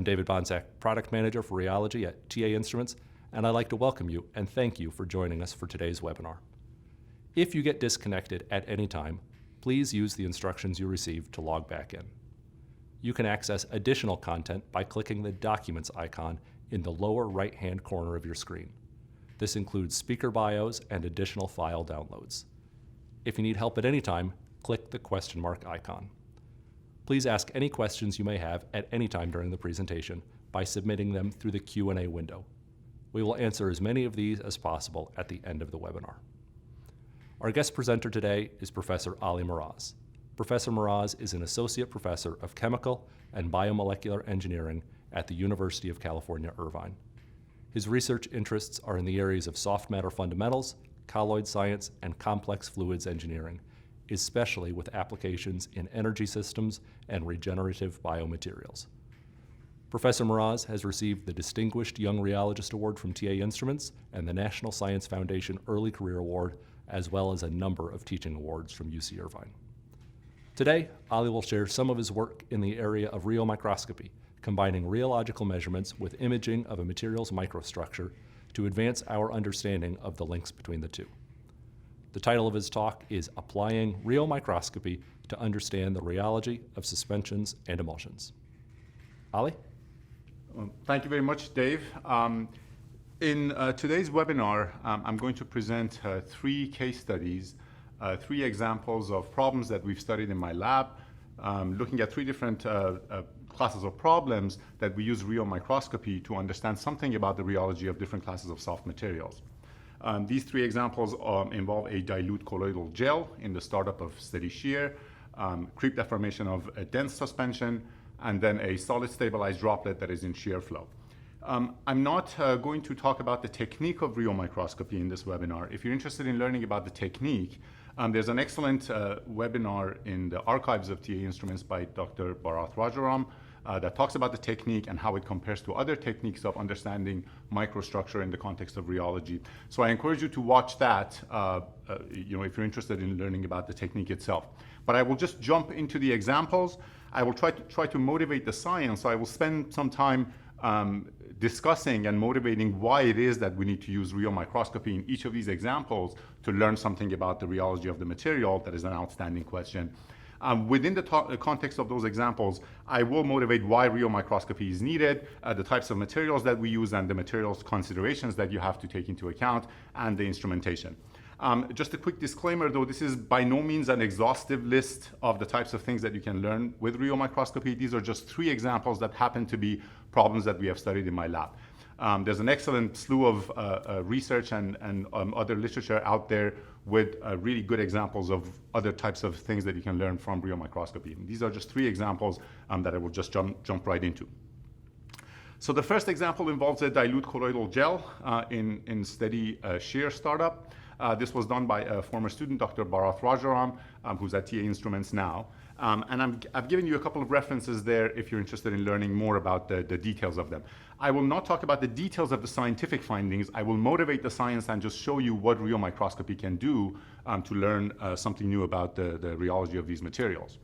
David Bonsack, Product Manager for Rheology at TA Instruments, and I'd like to welcome you and thank you for joining us for today's webinar. If you get disconnected at any time, please use the instructions you received to log back in. You can access additional content by clicking the Documents icon in the lower right-hand corner of your screen. This includes speaker bios and additional file downloads. If you need help at any time, click the question mark icon. Please ask any questions you may have at any time during the presentation by submitting them through the Q&A window. We will answer as many of these as possible at the end of the webinar. Our guest presenter today is Professor Ali Mohraz. Professor Mohraz is an Associate Professor of Chemical and Biomolecular Engineering at the University of California, Irvine. His research interests are in the areas of soft matter fundamentals, colloid science, and complex fluids engineering, especially with applications in energy systems and regenerative biomaterials. Professor Mohraz has received the Distinguished Young Rheologist Award from TA Instruments and the National Science Foundation Early Career Award, as well as a number of teaching awards from UC Irvine. Today, Ali will share some of his work in the area of Rheo-Microscopy, combining rheological measurements with imaging of a material's microstructure to advance our understanding of the links between the two. The title of his talk is Applying Rheo-Microscopy to Understand the Rheology of Suspensions and Emulsions. Ali? Well, thank you very much, Dave. In today's webinar, I'm going to present three case studies, three examples of problems that we've studied in my lab, looking at three different classes of problems that we use Rheo-Microscopy to understand something about the rheology of different classes of soft materials. These three examples involve a dilute colloidal gel in the startup of steady shear, creep deformation of a dense suspension, and then a solid stabilized droplet that is in shear flow. I'm not going to talk about the technique of Rheo-Microscopy in this webinar. If you're interested in learning about the technique, there's an excellent webinar in the archives of TA Instruments by Dr. Bharath Rajaram that talks about the technique and how it compares to other techniques of understanding microstructure in the context of rheology. So I encourage you to watch that if you're interested in learning about the technique itself. But I will just jump into the examples. I will try to motivate the science. So I will spend some time discussing and motivating why it is that we need to use Rheo-Microscopy in each of these examples to learn something about the rheology of the material. That is an outstanding question. Within the context of those examples, I will motivate why Rheo-Microscopy is needed, the types of materials that we use, and the materials considerations that you have to take into account, and the instrumentation. Just a quick disclaimer, though, this is by no means an exhaustive list of the types of things that you can learn with Rheo-Microscopy. These are just three examples that happen to be problems that we have studied in my lab. There's an excellent slew of research and other literature out there with really good examples of other types of things that you can learn from Rheo-Microscopy. These are just three examples that I will just jump right into. So the first example involves a dilute colloidal gel in steady shear startup. This was done by a former student, Dr. Bharath Rajaram, who's at TA Instruments now. And I've given you a couple of references there if you're interested in learning more about the details of them. I will not talk about the details of the scientific findings. I will motivate the science and just show you what Rheo-Microscopy can do to learn something new about the rheology of these materials.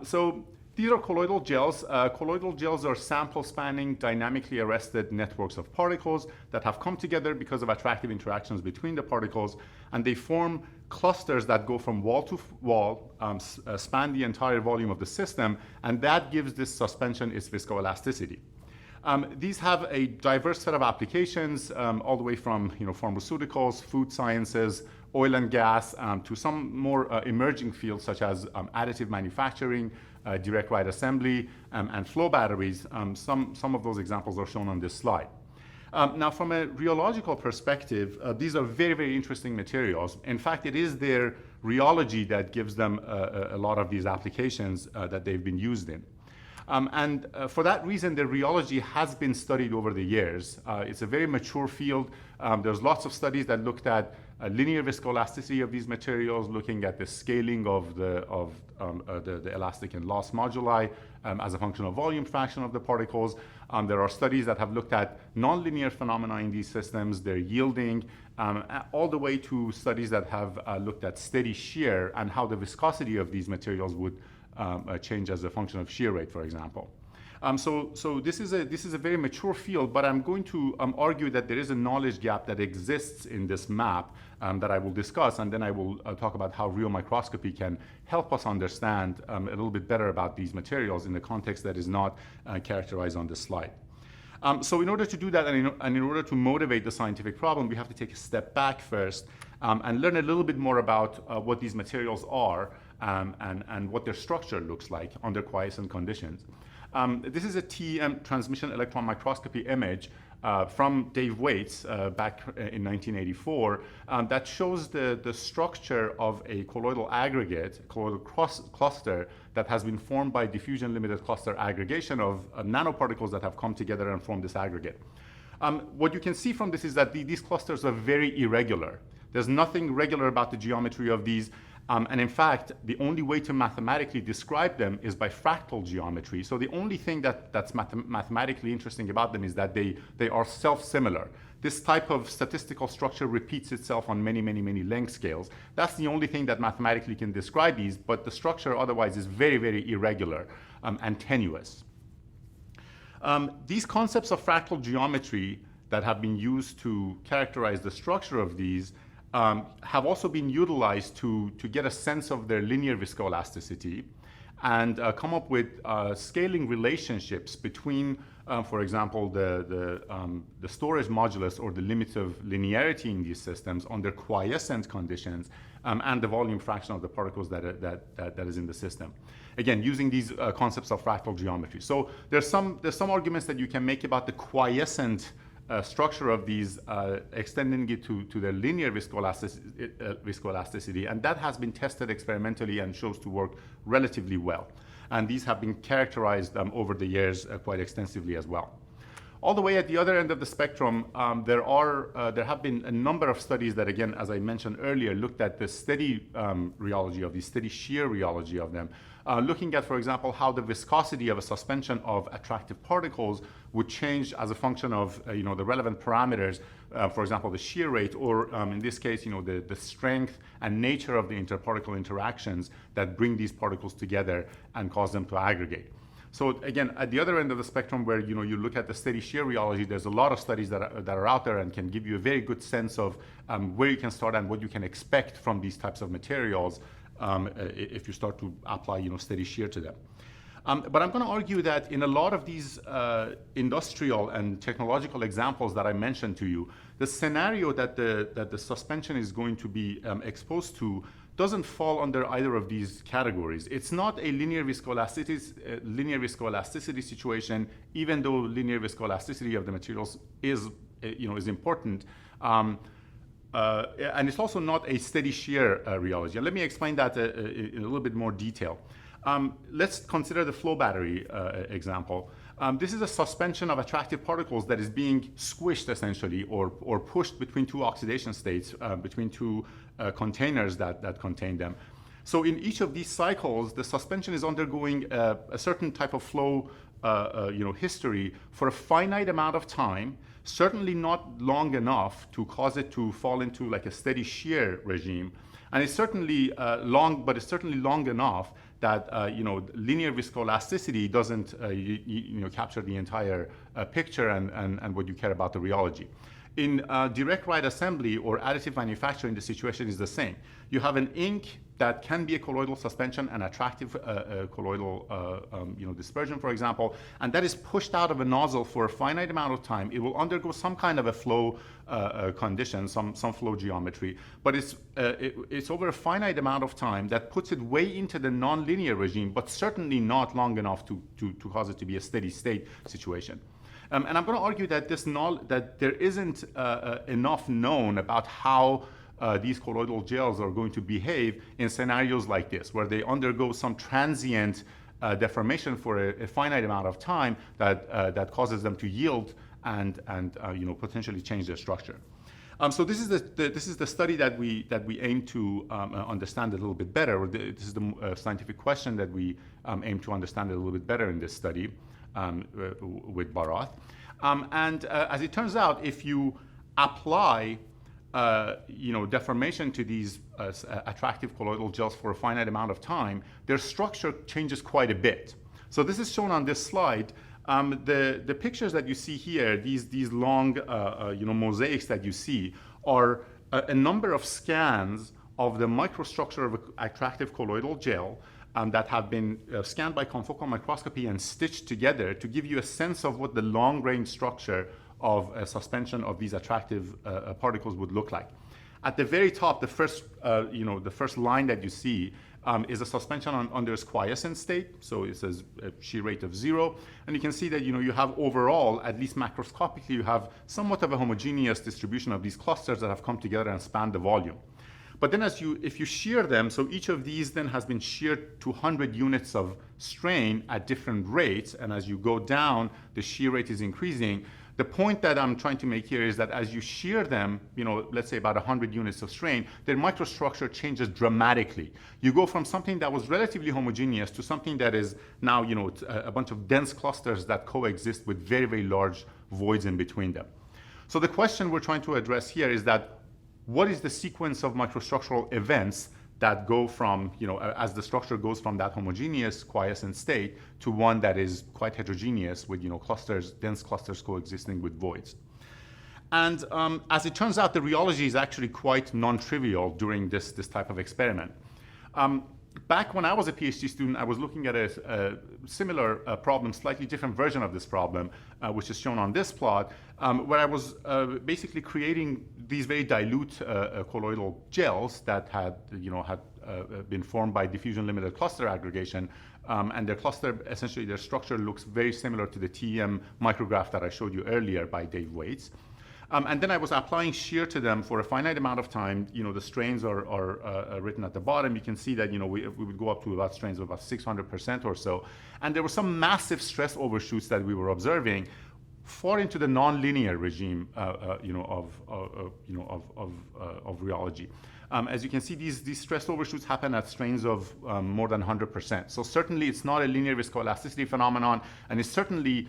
So these are colloidal gels. Colloidal gels are sample-spanning, dynamically arrested networks of particles that have come together because of attractive interactions between the particles, and they form clusters that go from wall to wall, span the entire volume of the system, and that gives this suspension its viscoelasticity. These have a diverse set of applications, all the way from pharmaceuticals, food sciences, oil and gas, to some more emerging fields such as additive manufacturing, direct write assembly, and flow batteries. Some of those examples are shown on this slide. Now, from a rheological perspective, these are very, very interesting materials. In fact, it is their rheology that gives them a lot of these applications that they've been used in. For that reason, the rheology has been studied over the years. It's a very mature field. There's lots of studies that looked at linear viscoelasticity of these materials, looking at the scaling of the elastic and loss moduli as a function of volume fraction of the particles. There are studies that have looked at nonlinear phenomena in these systems, their yielding, all the way to studies that have looked at steady shear and how the viscosity of these materials would change as a function of shear rate, for example. So this is a very mature field, but I'm going to argue that there is a knowledge gap that exists in this map that I will discuss, and then I will talk about how Rheo-Microscopy can help us understand a little bit better about these materials in the context that is not characterized on this slide. So in order to do that, and in order to motivate the scientific problem, we have to take a step back first and learn a little bit more about what these materials are and what their structure looks like under quiescent conditions. This is a TEM transmission electron microscopy image from Dave Waits back in 1984 that shows the structure of a colloidal aggregate, colloidal cluster that has been formed by diffusion limited cluster aggregation of nanoparticles that have come together and formed this aggregate. What you can see from this is that these clusters are very irregular. There's nothing regular about the geometry of these. And in fact, the only way to mathematically describe them is by fractal geometry. So the only thing that's mathematically interesting about them is that they are self-similar. This type of statistical structure repeats itself on many, many, many length scales. That's the only thing that mathematically can describe these, but the structure otherwise is very, very irregular and tenuous. These concepts of fractal geometry that have been used to characterize the structure of these have also been utilized to get a sense of their linear viscoelasticity and come up with scaling relationships between, for example, the storage modulus or the limits of linearity in these systems under quiescent conditions and the volume fraction of the particles that is in the system. Again, using these concepts of fractal geometry. So there's some arguments that you can make about the quiescent structure of these, extending it to their linear viscoelasticity, and that has been tested experimentally and shows to work relatively well. And these have been characterized over the years quite extensively as well. All the way at the other end of the spectrum, there have been a number of studies that, again, as I mentioned earlier, looked at the steady rheology of these, steady shear rheology of them, looking at, for example, how the viscosity of a suspension of attractive particles would change as a function of the relevant parameters, for example, the shear rate, or in this case, the strength and nature of the interparticle interactions that bring these particles together and cause them to aggregate. So again, at the other end of the spectrum, where you look at the steady shear rheology, there's a lot of studies that are out there and can give you a very good sense of where you can start and what you can expect from these types of materials if you start to apply steady shear to them. But I'm going to argue that in a lot of these industrial and technological examples that I mentioned to you, the scenario that the suspension is going to be exposed to doesn't fall under either of these categories. It's not a linear viscoelasticity situation, even though linear viscoelasticity of the materials is important. And it's also not a steady shear rheology. And let me explain that in a little bit more detail. Let's consider the flow battery example. This is a suspension of attractive particles that is being squished essentially or pushed between two oxidation states, between two containers that contain them. So in each of these cycles, the suspension is undergoing a certain type of flow history for a finite amount of time, certainly not long enough to cause it to fall into like a steady shear regime. And it's certainly long, but it's certainly long enough that linear viscoelasticity doesn't capture the entire picture and what you care about the rheology. In direct ride assembly or additive manufacturing, the situation is the same. You have an ink that can be a colloidal suspension, an attractive colloidal dispersion, for example, and that is pushed out of a nozzle for a finite amount of time. It will undergo some kind of a flow condition, some flow geometry, but it's over a finite amount of time that puts it way into the nonlinear regime, but certainly not long enough to cause it to be a steady state situation. And I'm going to argue that that there isn't enough known about how these colloidal gels are going to behave in scenarios like this, where they undergo some transient deformation for a finite amount of time that causes them to yield and potentially change their structure. So this is the study that we aim to understand a little bit better. Or this is the scientific question that we aim to understand a little bit better in this study with Barath. And as it turns out, if you apply deformation to these attractive colloidal gels for a finite amount of time, their structure changes quite a bit. So this is shown on this slide. The pictures that you see here, these long mosaics that you see, are a number of scans of the microstructure of attractive colloidal gel that have been scanned by confocal microscopy and stitched together to give you a sense of what the long-range structure of a suspension of these attractive particles would look like. At the very top, the first line that you see is a suspension under its quiescent state. So it says a shear rate of 0. And you can see that you have overall, at least macroscopically, you have somewhat of a homogeneous distribution of these clusters that have come together and span the volume. But then if you shear them, so each of these then has been sheared to 100 units of strain at different rates, and as you go down, the shear rate is increasing. The point that I'm trying to make here is that as you shear them, let's say about 100 units of strain, their microstructure changes dramatically. You go from something that was relatively homogeneous to something that is now, a bunch of dense clusters that coexist with very, very large voids in between them. So the question we're trying to address here is that what is the sequence of microstructural events that go from, as the structure goes from that homogeneous quiescent state to one that is quite heterogeneous with, clusters, dense clusters coexisting with voids. And as it turns out, the rheology is actually quite non-trivial during this type of experiment. Back when I was a PhD student, I was looking at a similar problem, slightly different version of this problem, which is shown on this plot, where I was basically creating these very dilute colloidal gels that had been formed by diffusion-limited cluster aggregation, and their cluster, essentially their structure looks very similar to the TEM micrograph that I showed you earlier by Dave Waits. And then I was applying shear to them for a finite amount of time. The strains are written at the bottom. You can see that we would go up to about strains of about 600% or so. And there were some massive stress overshoots that we were observing far into the nonlinear regime of rheology. As you can see, these stress overshoots happen at strains of more than 100%. So certainly it's not a linear viscoelasticity phenomenon, and it certainly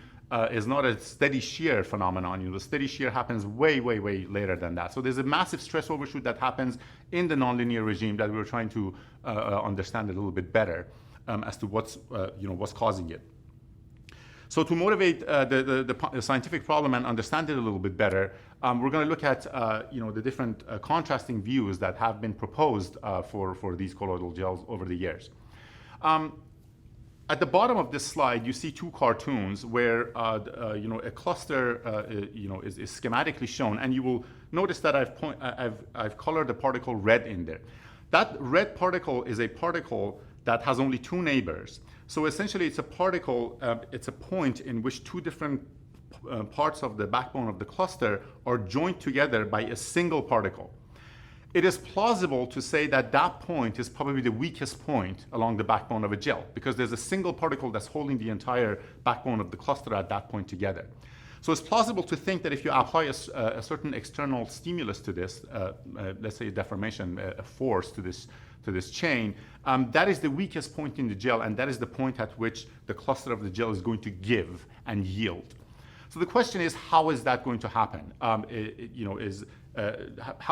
is not a steady shear phenomenon. The steady shear happens way, way, way later than that. So there's a massive stress overshoot that happens in the nonlinear regime that we're trying to understand a little bit better as to what's causing it. So to motivate the scientific problem and understand it a little bit better, we're going to look at the different contrasting views that have been proposed for these colloidal gels over the years. At the bottom of this slide, you see two cartoons where a cluster is schematically shown, and you will notice that I've colored the particle red in there. That red particle is a particle that has only two neighbors. So essentially, it's a particle. It's a point in which two different parts of the backbone of the cluster are joined together by a single particle. It is plausible to say that that point is probably the weakest point along the backbone of a gel, because there's a single particle that's holding the entire backbone of the cluster at that point together. So it's plausible to think that if you apply a certain external stimulus to this, let's say a deformation, a force to this chain, that is the weakest point in the gel, and that is the point at which the cluster of the gel is going to give and yield. So the question is, how is that going to happen? How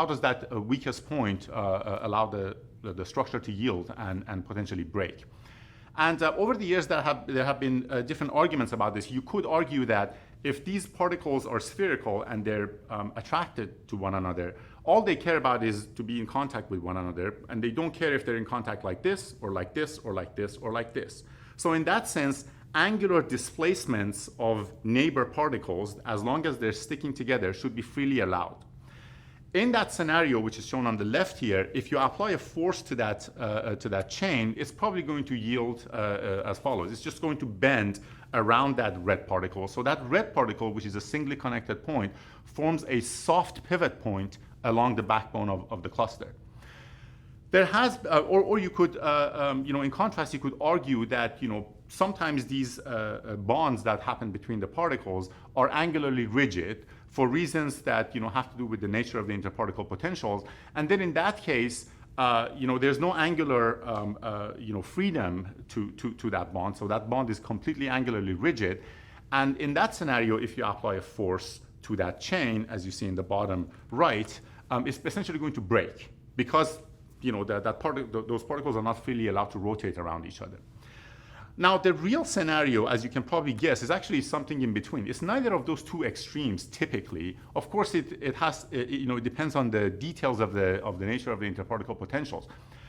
does that weakest point allow the structure to yield and potentially break? And over the years, there have been different arguments about this. You could argue that if these particles are spherical and they're attracted to one another, all they care about is to be in contact with one another, and they don't care if they're in contact like this, or like this, or like this, or like this. So in that sense, angular displacements of neighbor particles, as long as they're sticking together, should be freely allowed. In that scenario, which is shown on the left here, if you apply a force to that chain, it's probably going to yield as follows. It's just going to bend around that red particle. So that red particle, which is a singly connected point, forms a soft pivot point along the backbone of the cluster. There has, or you could, in contrast, you could argue that, sometimes these bonds that happen between the particles are angularly rigid for reasons that, have to do with the nature of the interparticle potentials. And then in that case, there's no angular, freedom to that bond. So that bond is completely angularly rigid. And in that scenario, if you apply a force to that chain, as you see in the bottom right, it's essentially going to break because those particles are not freely allowed to rotate around each other. Now, the real scenario, as you can probably guess, is actually something in between. It's neither of those two extremes typically. Of course, it depends on the details of the nature of the interparticle potentials.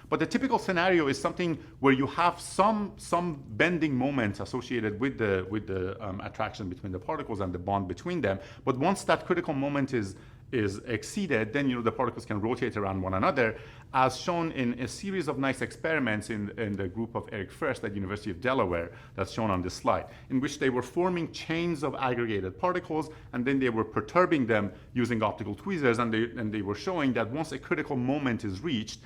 But the typical scenario is something where you have some bending moments associated with the attraction between the particles and the bond between them. But once that critical moment is exceeded, then the particles can rotate around one another, as shown in a series of nice experiments in the group of Eric First at University of Delaware that's shown on this slide, in which they were forming chains of aggregated particles, and then they were perturbing them using optical tweezers, and they were showing that once a critical moment is reached,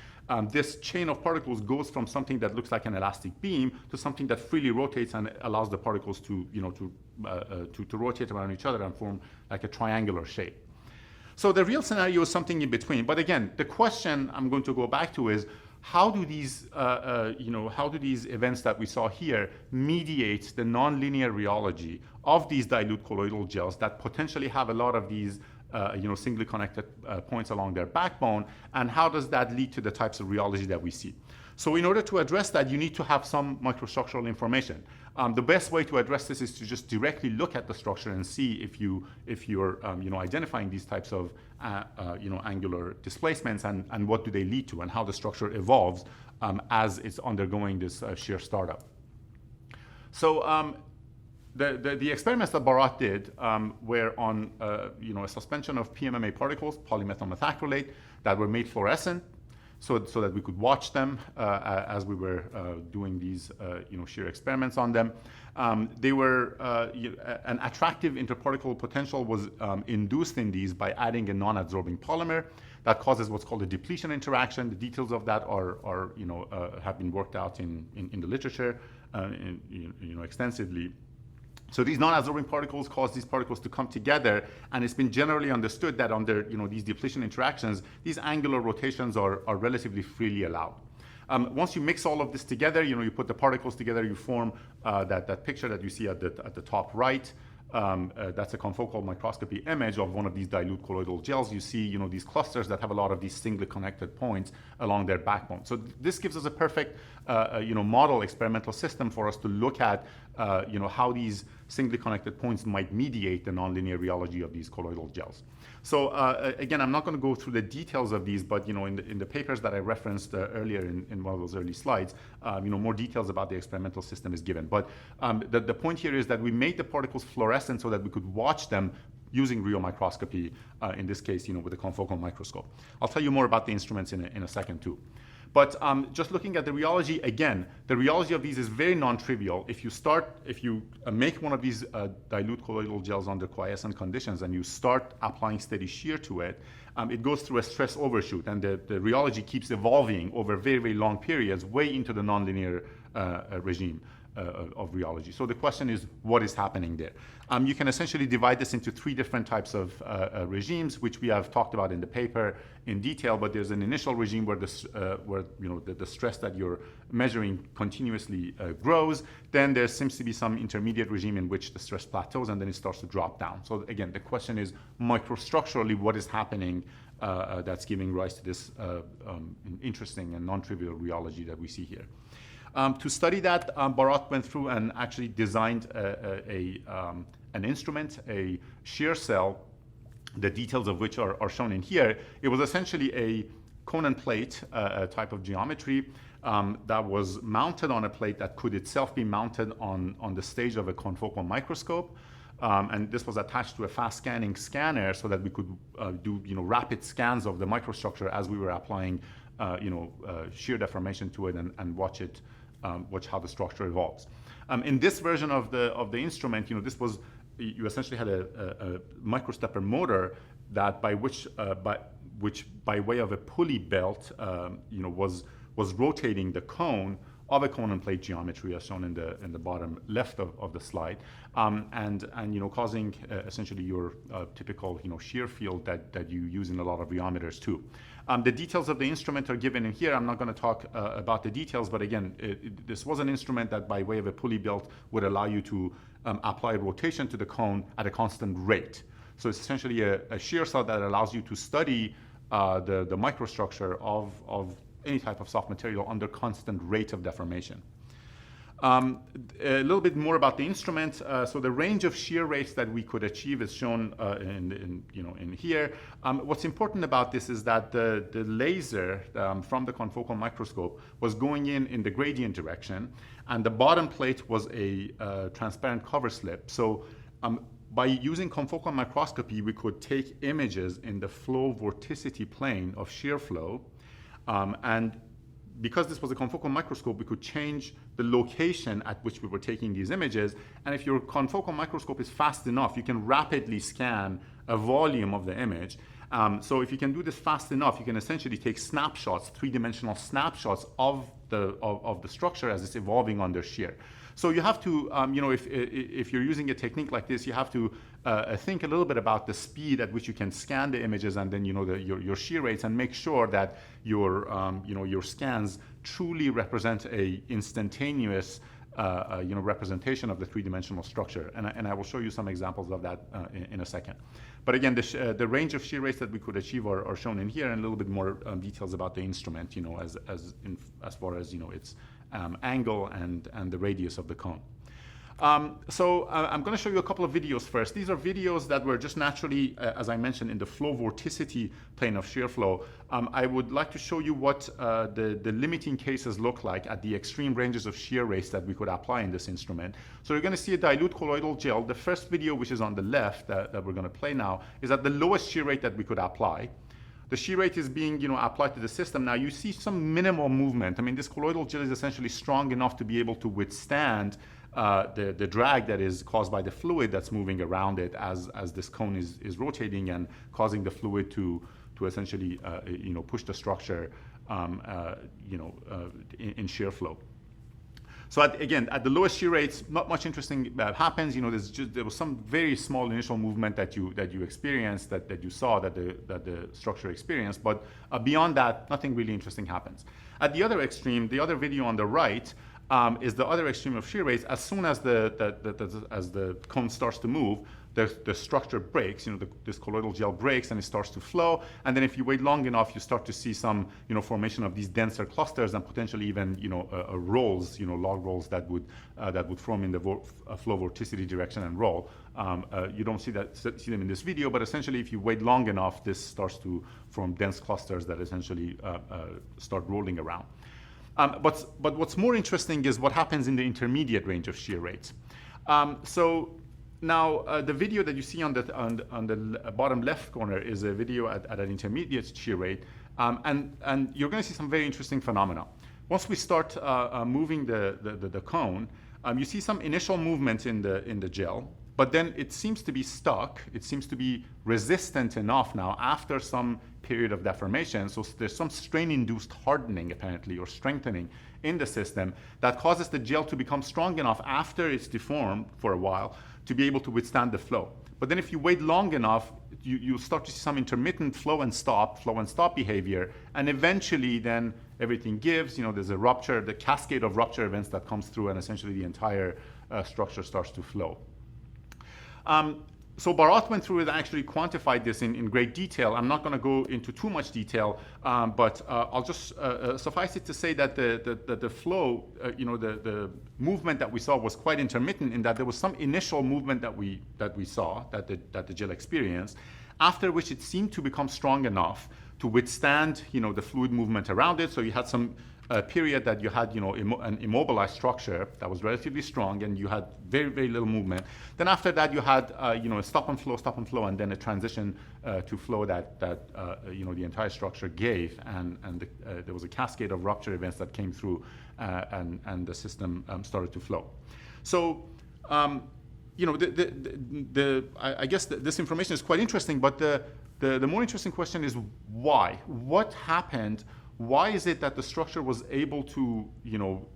this chain of particles goes from something that looks like an elastic beam to something that freely rotates and allows the particles to rotate around each other and form like a triangular shape. So the real scenario is something in between. But again, the question I'm going to go back to is, how do these events that we saw here mediate the nonlinear rheology of these dilute colloidal gels that potentially have a lot of these singly connected points along their backbone, and how does that lead to the types of rheology that we see? So in order to address that, you need to have some microstructural information. The best way to address this is to just directly look at the structure and see if you're identifying these types of angular displacements, and what do they lead to, and how the structure evolves as it's undergoing this shear startup. So the experiments that Bharat did were on a suspension of PMMA particles, polymethyl methacrylate, that were made fluorescent, so that we could watch them as we were doing these shear experiments on them. They were an attractive interparticle potential was induced in these by adding a non-adsorbing polymer that causes what's called a depletion interaction. The details of that have been worked out in the literature extensively. So these non-adsorbing particles cause these particles to come together, and it's been generally understood that under these depletion interactions, these angular rotations are relatively freely allowed. Once you mix all of this together, you put the particles together, you form that picture that you see at the top right. That's a confocal microscopy image of one of these dilute colloidal gels. You see, these clusters that have a lot of these singly connected points along their backbone. So this gives us a perfect, model experimental system for us to look at, how these singly connected points might mediate the nonlinear rheology of these colloidal gels. So again, I'm not going to go through the details of these, but in the papers that I referenced earlier in one of those early slides, more details about the experimental system is given. But the point here is that we made the particles fluorescent so that we could watch them using Rheo-Microscopy, in this case, with a confocal microscope. I'll tell you more about the instruments in a second too. But just looking at the rheology, again, the rheology of these is very non-trivial. If you make one of these dilute colloidal gels under quiescent conditions and you start applying steady shear to it, it goes through a stress overshoot, and the rheology keeps evolving over very, very long periods, way into the nonlinear regime of rheology. So the question is, what is happening there? You can essentially divide this into three different types of regimes, which we have talked about in the paper in detail. But there's an initial regime where the stress that you're measuring continuously grows. Then there seems to be some intermediate regime in which the stress plateaus, and then it starts to drop down. So again, the question is, microstructurally, what is happening that's giving rise to this interesting and non-trivial rheology that we see here. To study that, Bharat went through and actually designed an instrument, a shear cell, the details of which are shown in here. It was essentially a cone and plate type of geometry that was mounted on a plate that could itself be mounted on the stage of a confocal microscope. And this was attached to a fast scanning scanner so that we could do rapid scans of the microstructure as we were applying shear deformation to it and watch how the structure evolves. In this version of the instrument, you essentially had a microstepper motor that which by way of a pulley belt, was rotating the cone of a cone and plate geometry, as shown in the bottom left of the slide, and causing essentially your typical shear field that you use in a lot of rheometers too. The details of the instrument are given in here. I'm not going to talk about the details, but again, this was an instrument that by way of a pulley belt would allow you to apply rotation to the cone at a constant rate. So it's essentially a shear cell that allows you to study the microstructure of any type of soft material under constant rate of deformation. A little bit more about the instrument. So the range of shear rates that we could achieve is shown in here. What's important about this is that the laser from the confocal microscope was going in the gradient direction, and the bottom plate was a transparent cover slip. So by using confocal microscopy, we could take images in the flow vorticity plane of shear flow, and because this was a confocal microscope, we could change the location at which we were taking these images. And if your confocal microscope is fast enough, you can rapidly scan a volume of the image. So if you can do this fast enough, you can essentially take snapshots, three-dimensional snapshots of the structure as it's evolving under shear. So you have to, if you're using a technique like this, you have to think a little bit about the speed at which you can scan the images, and then your shear rates, and make sure that your scans truly represent a instantaneous representation of the three-dimensional structure. And I will show you some examples of that in a second. But again, the range of shear rates that we could achieve are shown in here, and a little bit more details about the instrument, as far as its angle and the radius of the cone. So I'm going to show you a couple of videos first. These are videos that were just naturally, as I mentioned, in the flow vorticity plane of shear flow. I would like to show you what the limiting cases look like at the extreme ranges of shear rates that we could apply in this instrument. So you're going to see a dilute colloidal gel. The first video, which is on the left that we're going to play now, is at the lowest shear rate that we could apply. The shear rate is being applied to the system. Now you see some minimal movement. I mean, this colloidal gel is essentially strong enough to be able to withstand the drag that is caused by the fluid that's moving around it as this cone is rotating and causing the fluid to essentially push the structure in shear flow. So again, at the lowest shear rates, not much interesting happens. There was some very small initial movement that you experienced, that you saw, that the structure experienced, but beyond that, nothing really interesting happens. At the other extreme, the other video on the right is the other extreme of shear rates. As soon as the cone starts to move, the structure breaks. This colloidal gel breaks and it starts to flow. And then if you wait long enough, you start to see some formation of these denser clusters, and potentially even rolls, log rolls that would form in the flow vorticity direction and roll. You don't see them in this video, but essentially, if you wait long enough, this starts to form dense clusters that essentially start rolling around. But what's more interesting is what happens in the intermediate range of shear rates. So now the video that you see on the bottom left corner is a video at an intermediate shear rate, and you're going to see some very interesting phenomena. Once we start moving the cone, you see some initial movement in the gel, but then it seems to be stuck. It seems to be resistant enough now after some period of deformation. So there's some strain-induced hardening, apparently, or strengthening in the system that causes the gel to become strong enough after it's deformed for a while to be able to withstand the flow. But then if you wait long enough, you start to see some intermittent flow and stop behavior, and eventually then everything gives. There's a rupture, the cascade of rupture events that comes through, and essentially the entire structure starts to flow. So Bharat went through it and actually quantified this in great detail. I'm not going to go into too much detail, but I'll just suffice it to say that the flow, the movement that we saw was quite intermittent, in that there was some initial movement that we saw, that the gel experienced, after which it seemed to become strong enough to withstand, the fluid movement around it. So you had some period that you had, an immobilized structure that was relatively strong, and you had very, very little movement. Then after that, you had, a stop and flow, and then a transition to flow that the entire structure gave, and there was a cascade of rupture events that came through, and the system started to flow. So, I guess this information is quite interesting, but the more interesting question is why? What happened? Why is it that the structure was able to,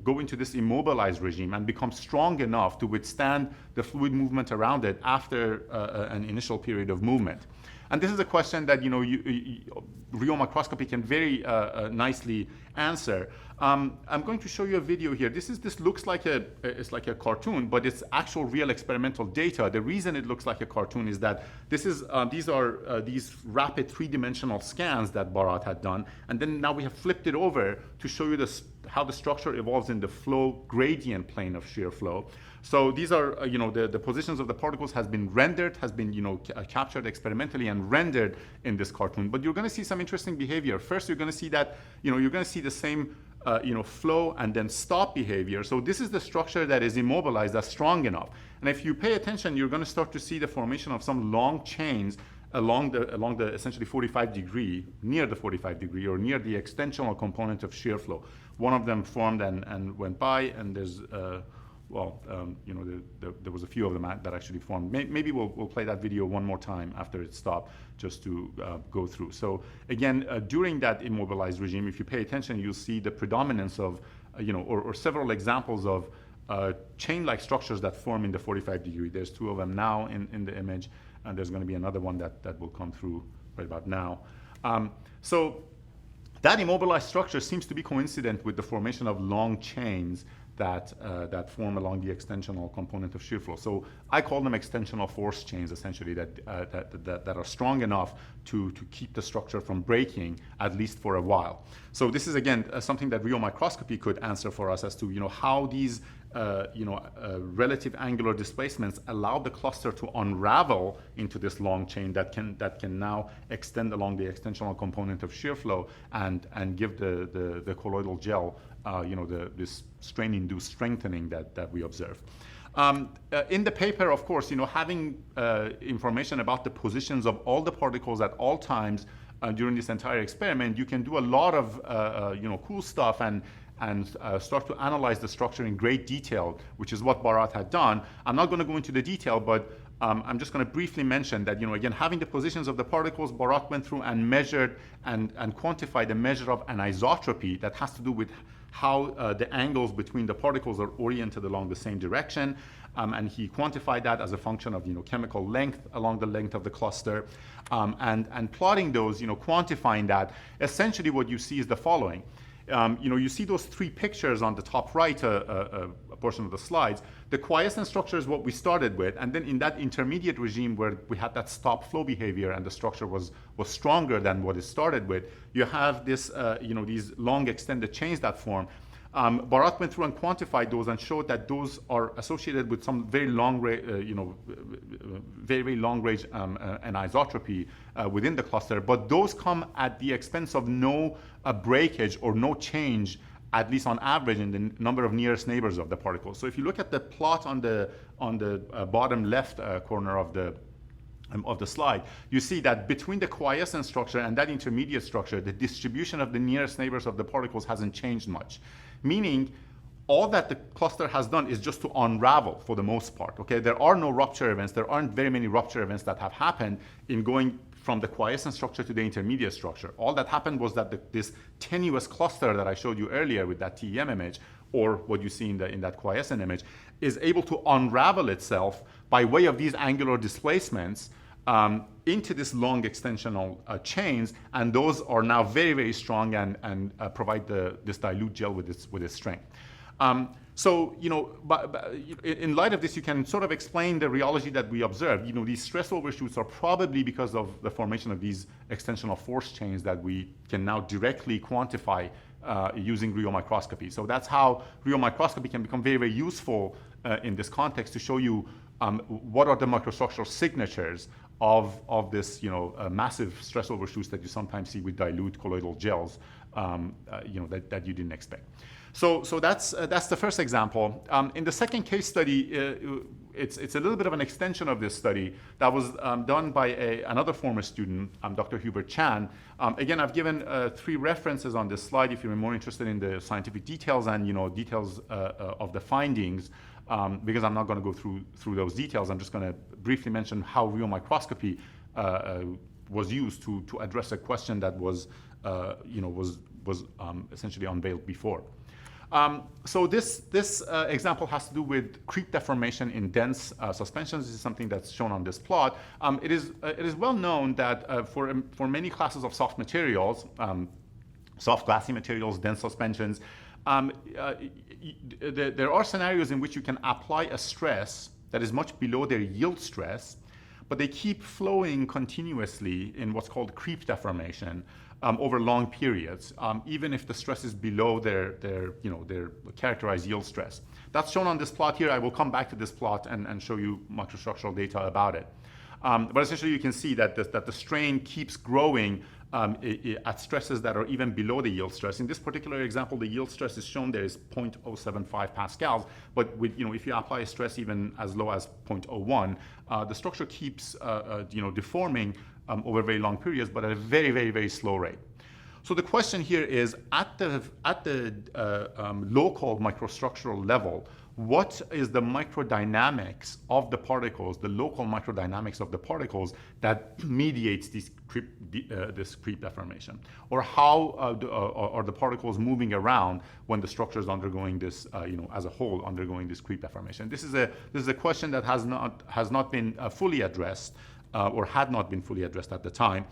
go into this immobilized regime and become strong enough to withstand the fluid movement around it after an initial period of movement? And this is a question that, Rheo-Microscopy can very nicely answer. I'm going to show you a video here. This looks like it's like a cartoon, but it's actual real experimental data. The reason it looks like a cartoon is that these are these rapid three-dimensional scans that Bharat had done, and then now we have flipped it over to show you how the structure evolves in the flow gradient plane of shear flow. So these are, the positions of the particles has been rendered, captured experimentally and rendered in this cartoon. But you're going to see some interesting behavior. First, you're going to see that, you're going to see the same, flow and then stop behavior. So this is the structure that is immobilized, that's strong enough. And if you pay attention, you're going to start to see the formation of some long chains along the essentially 45 degree, near the 45 degree or near the extensional component of shear flow. One of them formed and went by, and there's, there was a few of them that actually formed. Maybe we'll play that video one more time after it stopped, just to go through. So again, during that immobilized regime, if you pay attention, you'll see the predominance of, or several examples of chain-like structures that form in the 45 degree. There's two of them now in the image, and there's going to be another one that will come through right about now. So that immobilized structure seems to be coincident with the formation of long chains that form along the extensional component of shear flow. So I call them extensional force chains, essentially, that are strong enough to keep the structure from breaking, at least for a while. So this is, again, something that Rheo-Microscopy could answer for us as to how these relative angular displacements allow the cluster to unravel into this long chain that can now extend along the extensional component of shear flow and give the colloidal gel this strain-induced strengthening that we observe. In the paper, of course, having information about the positions of all the particles at all times during this entire experiment, you can do a lot of cool stuff and start to analyze the structure in great detail, which is what Bharat had done. I'm not going to go into the detail, but I'm just going to briefly mention that, again, having the positions of the particles, Bharat went through and measured and quantified a measure of anisotropy that has to do with how the angles between the particles are oriented along the same direction. And he quantified that as a function of chemical length along the length of the cluster. And plotting those, quantifying that, essentially what you see is the following. You see those three pictures on the top right, a portion of the slides. The quiescent structure is what we started with, and then in that intermediate regime where we had that stop flow behavior and the structure was stronger than what it started with, you have this, these long extended chains that form. Bharat went through and quantified those and showed that those are associated with some very long range, very long range anisotropy within the cluster, but those come at the expense of no breakage or no change, at least on average, in the number of nearest neighbors of the particles. So if you look at the plot on the bottom left corner of the slide, you see that between the quiescent structure and that intermediate structure, the distribution of the nearest neighbors of the particles hasn't changed much. Meaning, all that the cluster has done is just to unravel for the most part. Okay, there are no rupture events. There aren't very many rupture events that have happened in going from the quiescent structure to the intermediate structure. All that happened was that this tenuous cluster that I showed you earlier with that TEM image, or what you see in that quiescent image, is able to unravel itself by way of these angular displacements into this long extensional chains, and those are now very, very strong and provide this dilute gel with its strength. So, in light of this, you can sort of explain the rheology that we observed. These stress overshoots are probably because of the formation of these extensional force chains that we can now directly quantify using Rheo-Microscopy. So that's how Rheo-Microscopy can become very, very useful in this context to show you what are the microstructural signatures of this, massive stress overshoots that you sometimes see with dilute colloidal gels, that you didn't expect. So that's the first example. In the second case study, it's a little bit of an extension of this study that was done by another former student, Dr. Hubert Chan. Again, I've given 3 references on this slide if you're more interested in the scientific details and details of the findings. Because I'm not going to go through those details, I'm just going to briefly mention how Rheo-Microscopy was used to address a question that was essentially unveiled before. So this example has to do with creep deformation in dense suspensions. This is something that's shown on this plot. It is well known that for many classes of soft materials, soft glassy materials, dense suspensions, There are scenarios in which you can apply a stress that is much below their yield stress, but they keep flowing continuously in what's called creep deformation over long periods, even if the stress is below their characterized yield stress. That's shown on this plot here. I will come back to this plot and show you microstructural data about it. But essentially, you can see that the strain keeps growing at stresses that are even below the yield stress. In this particular example, the yield stress is shown there is 0.075 pascals, but if you apply a stress even as low as 0.01, the structure keeps deforming over very long periods, but at a very, very, very slow rate. So the question here is, at the local microstructural level, what is the microdynamics of the particles, the local microdynamics of the particles that mediates this creep deformation? Or how are the particles moving around when the structure is undergoing this, as a whole, undergoing this creep deformation? This is a question that has not been fully addressed, or had not been fully addressed at the time.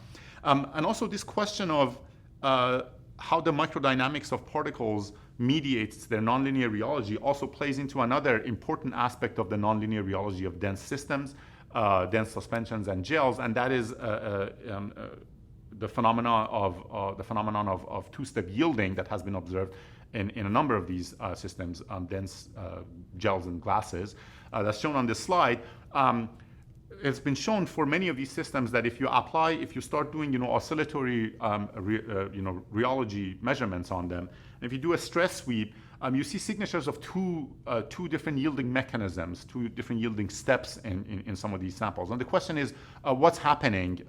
And also this question of how the microdynamics of particles mediates their nonlinear rheology also plays into another important aspect of the nonlinear rheology of dense systems, dense suspensions and gels, and that is the phenomenon of two-step yielding that has been observed in a number of these systems, dense gels and glasses. That's shown on this slide. It's been shown for many of these systems that if you start doing oscillatory rheology measurements on them, and if you do a stress sweep, you see signatures of two different yielding mechanisms, two different yielding steps in some of these samples. And the question is, what's happening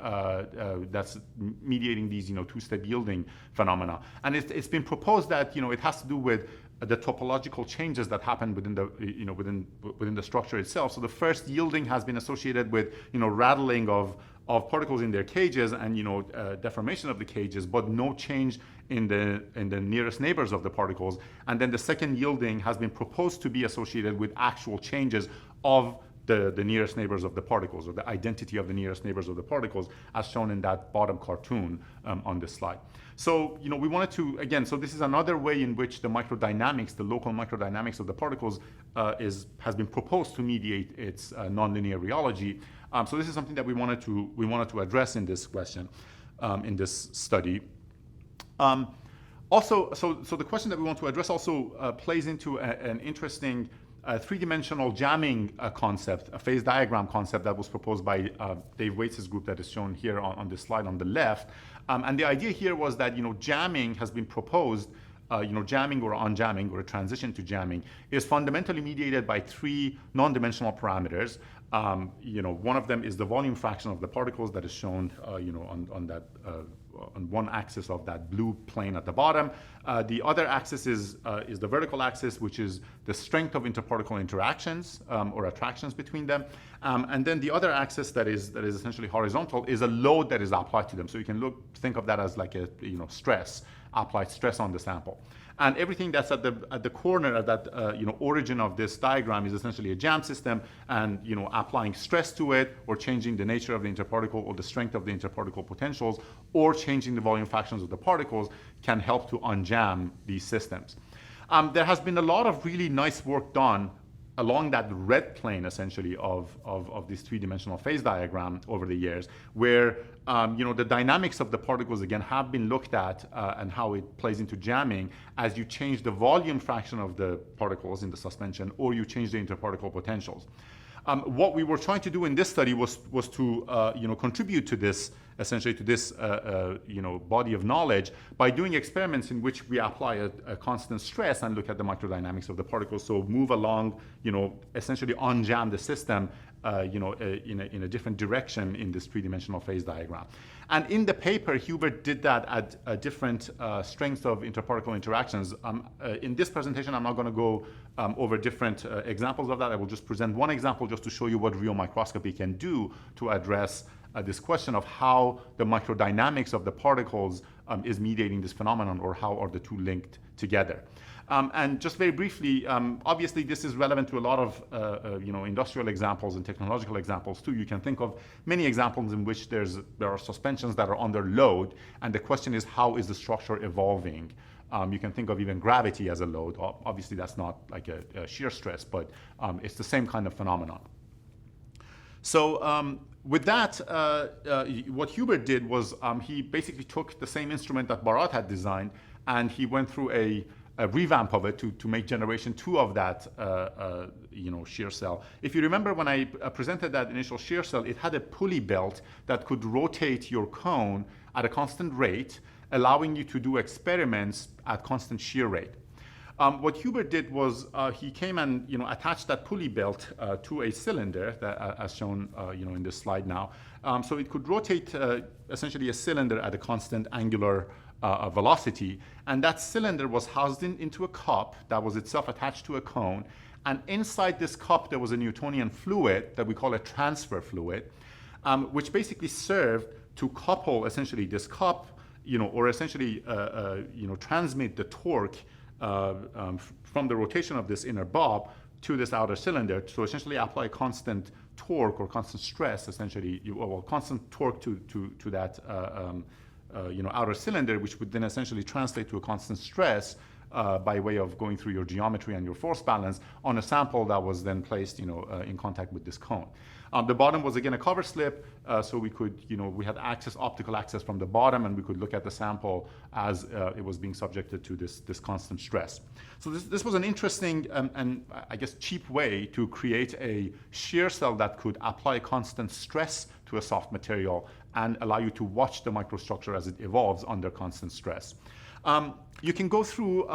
that's mediating these two-step yielding phenomena? And it's been proposed that it has to do with the topological changes that happen within the structure itself. So the first yielding has been associated with rattling of particles in their cages and deformation of the cages, but no change in the nearest neighbors of the particles. And then the second yielding has been proposed to be associated with actual changes of the nearest neighbors of the particles, or the identity of the nearest neighbors of the particles, as shown in that bottom cartoon on this slide. So, we wanted to, again, so this is another way in which the microdynamics, the local microdynamics of the particles has been proposed to mediate its nonlinear rheology. So this is something that we wanted to address in this question, in this study. Also, so the question that we want to address also plays into an interesting three-dimensional jamming concept, a phase diagram concept that was proposed by Dave Waits' group that is shown here on this slide on the left. And the idea here was that jamming has been proposed, jamming or unjamming or a transition to jamming is fundamentally mediated by three non-dimensional parameters. One of them is the volume fraction of the particles that is shown, on one axis of that blue plane at the bottom. The other axis is the vertical axis, which is the strength of interparticle interactions or attractions between them. And then the other axis that is essentially horizontal is a load that is applied to them. So you can think of that as like a stress, applied stress on the sample. And everything that's at the corner, at that origin of this diagram, is essentially a jam system, and applying stress to it, or changing the nature of the interparticle or the strength of the interparticle potentials, or changing the volume fractions of the particles can help to unjam these systems. There has been a lot of really nice work done along that red plane, essentially, of this three-dimensional phase diagram over the years, where the dynamics of the particles, again, have been looked at and how it plays into jamming as you change the volume fraction of the particles in the suspension, or you change the interparticle potentials. What we were trying to do in this study was to contribute to this, essentially to this body of knowledge, by doing experiments in which we apply a constant stress and look at the microdynamics of the particles. So move along, essentially unjam the system in a different direction in this three-dimensional phase diagram. And in the paper, Hubert did that at different strengths of interparticle interactions. In this presentation, I'm not going to go over different examples of that. I will just present one example just to show you what Rheo-Microscopy can do to address this question of how the microdynamics of the particles is mediating this phenomenon, or how are the two linked together. And just very briefly, obviously this is relevant to a lot of industrial examples and technological examples too. You can think of many examples in which there are suspensions that are under load, and the question is, how is the structure evolving You can think of even gravity as a load. Obviously, that's not like a shear stress, but it's the same kind of phenomenon. So with that, what Hubert did was he basically took the same instrument that Bharat had designed, and he went through a revamp of it to make generation 2 of that shear cell. If you remember, when I presented that initial shear cell, it had a pulley belt that could rotate your cone at a constant rate, allowing you to do experiments at constant shear rate. What Hubert did was he came and attached that pulley belt to a cylinder, that, as shown in this slide now. So it could rotate essentially a cylinder at a constant angular velocity, and that cylinder was housed into a cup that was itself attached to a cone, and inside this cup there was a Newtonian fluid that we call a transfer fluid, which basically served to couple essentially this cup, or essentially transmit the torque from the rotation of this inner bob to this outer cylinder, to essentially apply constant torque or constant stress, essentially, constant torque to that outer cylinder, which would then essentially translate to a constant stress by way of going through your geometry and your force balance on a sample that was then placed in contact with this cone. The bottom was again a cover slip, so we could, we had optical access from the bottom, and we could look at the sample as it was being subjected to this constant stress. So this was an interesting and I guess cheap way to create a shear cell that could apply constant stress to a soft material and allow you to watch the microstructure as it evolves under constant stress. You can go through,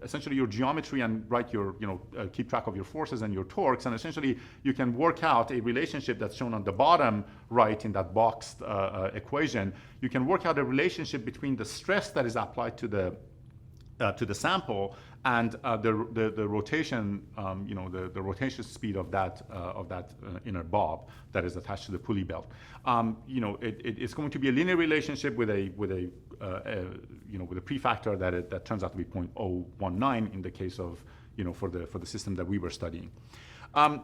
essentially your geometry and write your, keep track of your forces and your torques, and essentially you can work out a relationship that's shown on the bottom right in that boxed equation. You can work out a relationship between the stress that is applied to the sample and the rotation, the rotation speed of that inner bob that is attached to the pulley belt. It's going to be a linear relationship with a prefactor that turns out to be 0.019 in the case of for the system that we were studying.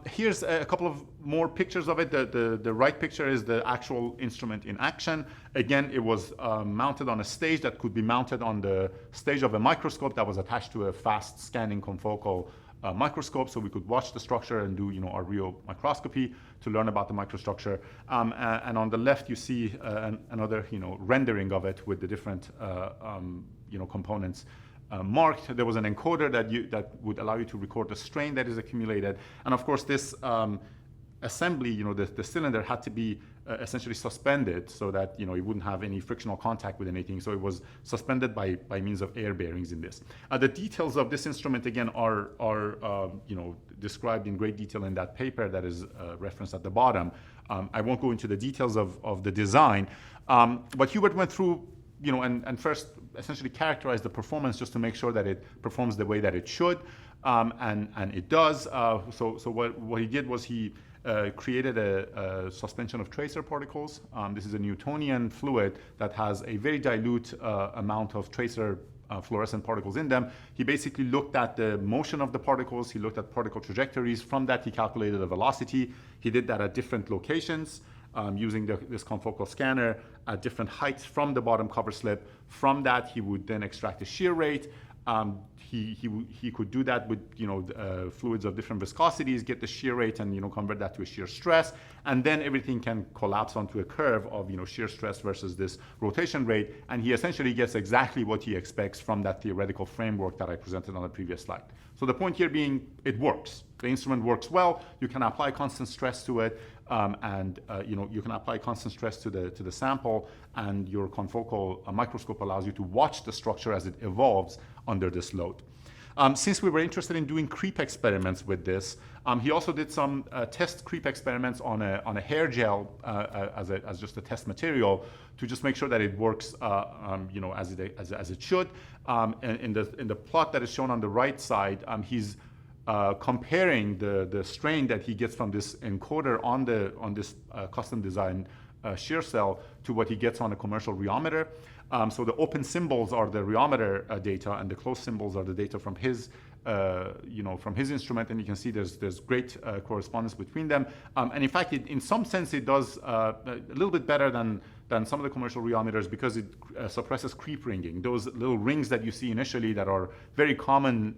Here's a couple of more pictures of it. The right picture is the actual instrument in action. Again, it was mounted on a stage that could be mounted on the stage of a microscope that was attached to a fast scanning confocal microscope, so we could watch the structure and do our Rheo-Microscopy to learn about the microstructure. And on the left, you see another rendering of it with the different components marked. There was an encoder that would allow you to record the strain that is accumulated, and of course this assembly, the cylinder had to be essentially suspended so that it wouldn't have any frictional contact with anything. So it was suspended by means of air bearings in this. The details of this instrument again are described in great detail in that paper that is referenced at the bottom. I won't go into the details of the design, but Hubert went through and first essentially characterize the performance just to make sure that it performs the way that it should, and it does. So what he did was he created a suspension of tracer particles. This is a Newtonian fluid that has a very dilute amount of tracer fluorescent particles in them. He basically looked at the motion of the particles. He looked at particle trajectories. From that, he calculated the velocity. He did that at different locations, using this confocal scanner at different heights from the bottom cover slip. From that, he would then extract the shear rate. He could do that with fluids of different viscosities, get the shear rate, and convert that to a shear stress, and then everything can collapse onto a curve of shear stress versus this rotation rate, and he essentially gets exactly what he expects from that theoretical framework that I presented on the previous slide. So the point here being, it works. The instrument works well. You can apply constant stress to it, and you can apply constant stress to the sample, and your confocal microscope allows you to watch the structure as it evolves under this load. Since we were interested in doing creep experiments with this, he also did some test creep experiments on a hair gel as just a test material to just make sure that it works as it should. In the plot that is shown on the right side, he's comparing the strain that he gets from this encoder on this custom designed shear cell to what he gets on a commercial rheometer. So the open symbols are the rheometer data, and the closed symbols are the data from his from his instrument, and you can see there's great correspondence between them. And in fact, in some sense, it does a little bit better than some of the commercial rheometers because it suppresses creep ringing. Those little rings that you see initially that are very common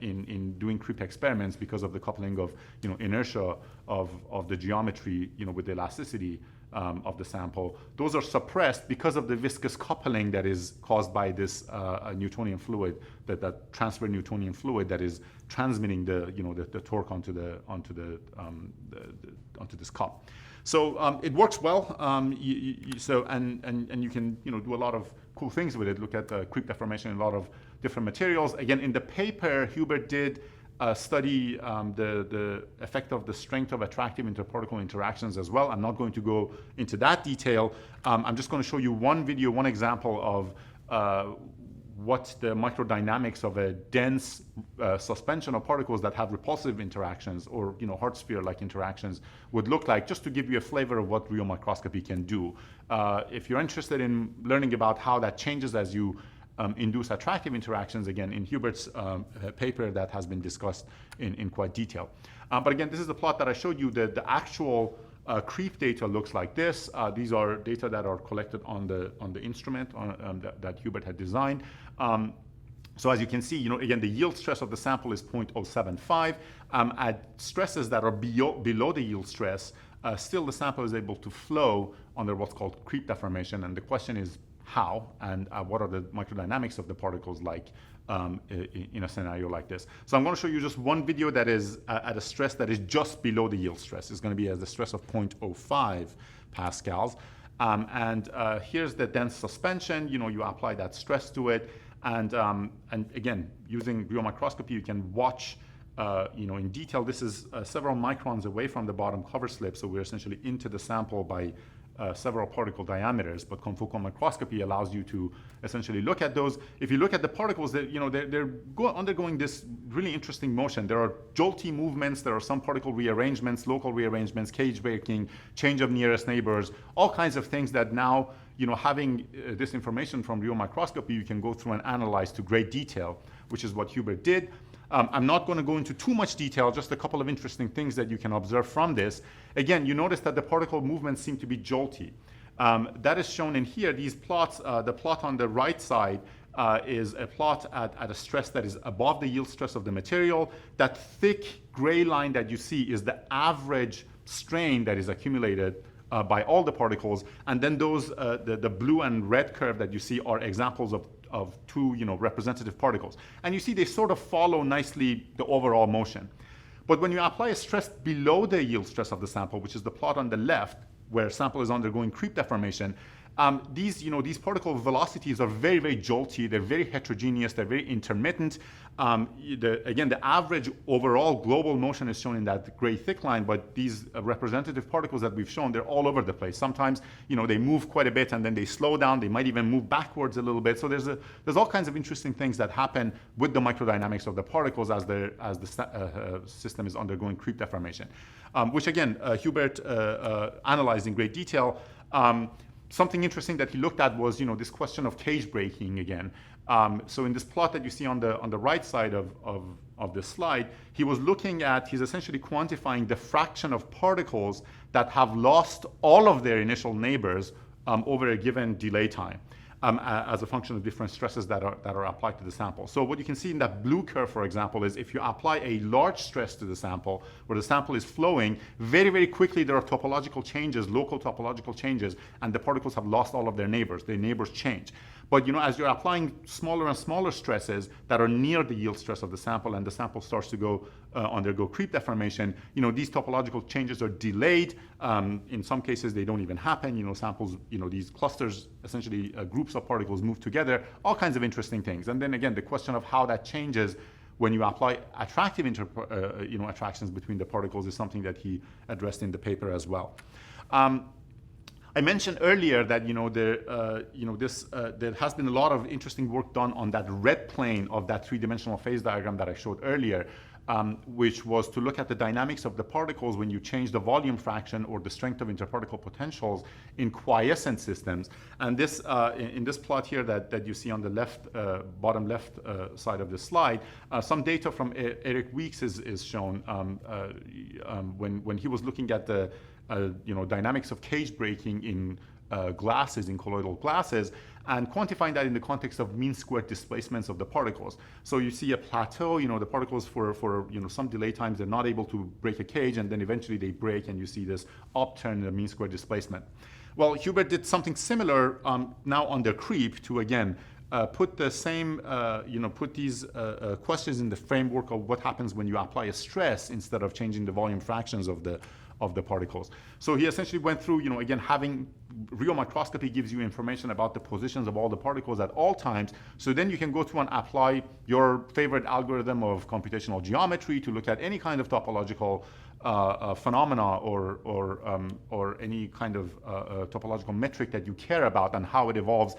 in doing creep experiments because of the coupling of inertia of the geometry with the elasticity of the sample. Those are suppressed because of the viscous coupling that is caused by this Newtonian fluid, that transfer Newtonian fluid that is transmitting the torque onto this cup. So it works well. And you can do a lot of cool things with it. Look at the creep deformation in a lot of different materials. Again, in the paper, Hubert did study the effect of the strength of attractive interparticle interactions as well. I'm not going to go into that detail. I'm just going to show you one video, one example of what the microdynamics of a dense suspension of particles that have repulsive interactions or hard sphere-like interactions would look like, just to give you a flavor of what Rheo-Microscopy can do. If you're interested in learning about how that changes as you induce attractive interactions, again, in Hubert's paper that has been discussed in quite detail. But again, this is the plot that I showed you. The actual creep data looks like this. These are data that are collected on the instrument that Hubert had designed. So as you can see, again, the yield stress of the sample is 0.075. At stresses that are below the yield stress, still the sample is able to flow under what's called creep deformation. And the question is how and what are the microdynamics of the particles like in a scenario like this. So I'm going to show you just one video that is at a stress that is just below the yield stress. It's going to be at the stress of 0.05 pascals. Here's the dense suspension. You apply that stress to it. And again, using Rheo-Microscopy, you can watch in detail. This is several microns away from the bottom cover slip. So we're essentially into the sample by several particle diameters, but confocal microscopy allows you to essentially look at those. If you look at the particles, they're undergoing this really interesting motion. There are jolty movements, there are some particle rearrangements, local rearrangements, cage breaking, change of nearest neighbors, all kinds of things that now, having this information from Rheo-Microscopy, you can go through and analyze to great detail, which is what Hubert did. I'm not going to go into too much detail, just a couple of interesting things that you can observe from this. Again, you notice that the particle movements seem to be jolty. That is shown in here. These plots, the plot on the right side is a plot at a stress that is above the yield stress of the material. That thick gray line that you see is the average strain that is accumulated by all the particles. And then those, the blue and red curve that you see are examples of two representative particles. And you see they sort of follow nicely the overall motion. But when you apply a stress below the yield stress of the sample, which is the plot on the left, where sample is undergoing creep deformation, these particle velocities are very, very jolty. They're very heterogeneous. They're very intermittent. Again, the average overall global motion is shown in that gray thick line, but these representative particles that we've shown, they're all over the place. Sometimes, they move quite a bit and then they slow down. They might even move backwards a little bit. So there's all kinds of interesting things that happen with the microdynamics of the particles as the system is undergoing creep deformation, which again, Hubert analyzed in great detail. Something interesting that he looked at was, this question of cage breaking again. So in this plot that you see on the right side of the slide, he's essentially quantifying the fraction of particles that have lost all of their initial neighbors over a given delay time. As a function of different stresses that are applied to the sample. So what you can see in that blue curve, for example, is if you apply a large stress to the sample, where the sample is flowing, very, very quickly there are topological changes, local topological changes, and the particles have lost all of their neighbors. Their neighbors change. But as you're applying smaller and smaller stresses that are near the yield stress of the sample, and the sample starts to undergo creep deformation, these topological changes are delayed. In some cases, they don't even happen. Samples, these clusters, essentially groups of particles move together. All kinds of interesting things. And then again, the question of how that changes when you apply attractive attractions between the particles is something that he addressed in the paper as well. I mentioned earlier that there has been a lot of interesting work done on that red plane of that three-dimensional phase diagram that I showed earlier. which was to look at the dynamics of the particles when you change the volume fraction or the strength of interparticle potentials in quiescent systems. And this, in this plot here that you see on the left, bottom left side of the slide, some data from Eric Weeks is shown when he was looking at the dynamics of cage breaking in glasses, in colloidal glasses, and quantifying that in the context of mean squared displacements of the particles. So you see a plateau, the particles for some delay times, they're not able to break a cage, and then eventually they break, and you see this upturn in the mean squared displacement. Well, Hubert did something similar now on the creep to, again, put the same, put these questions in the framework of what happens when you apply a stress instead of changing the volume fractions of the particles. So he essentially went through, again, having Rheo-Microscopy gives you information about the positions of all the particles at all times. So then you can go through and apply your favorite algorithm of computational geometry to look at any kind of topological phenomena or any kind of topological metric that you care about and how it evolves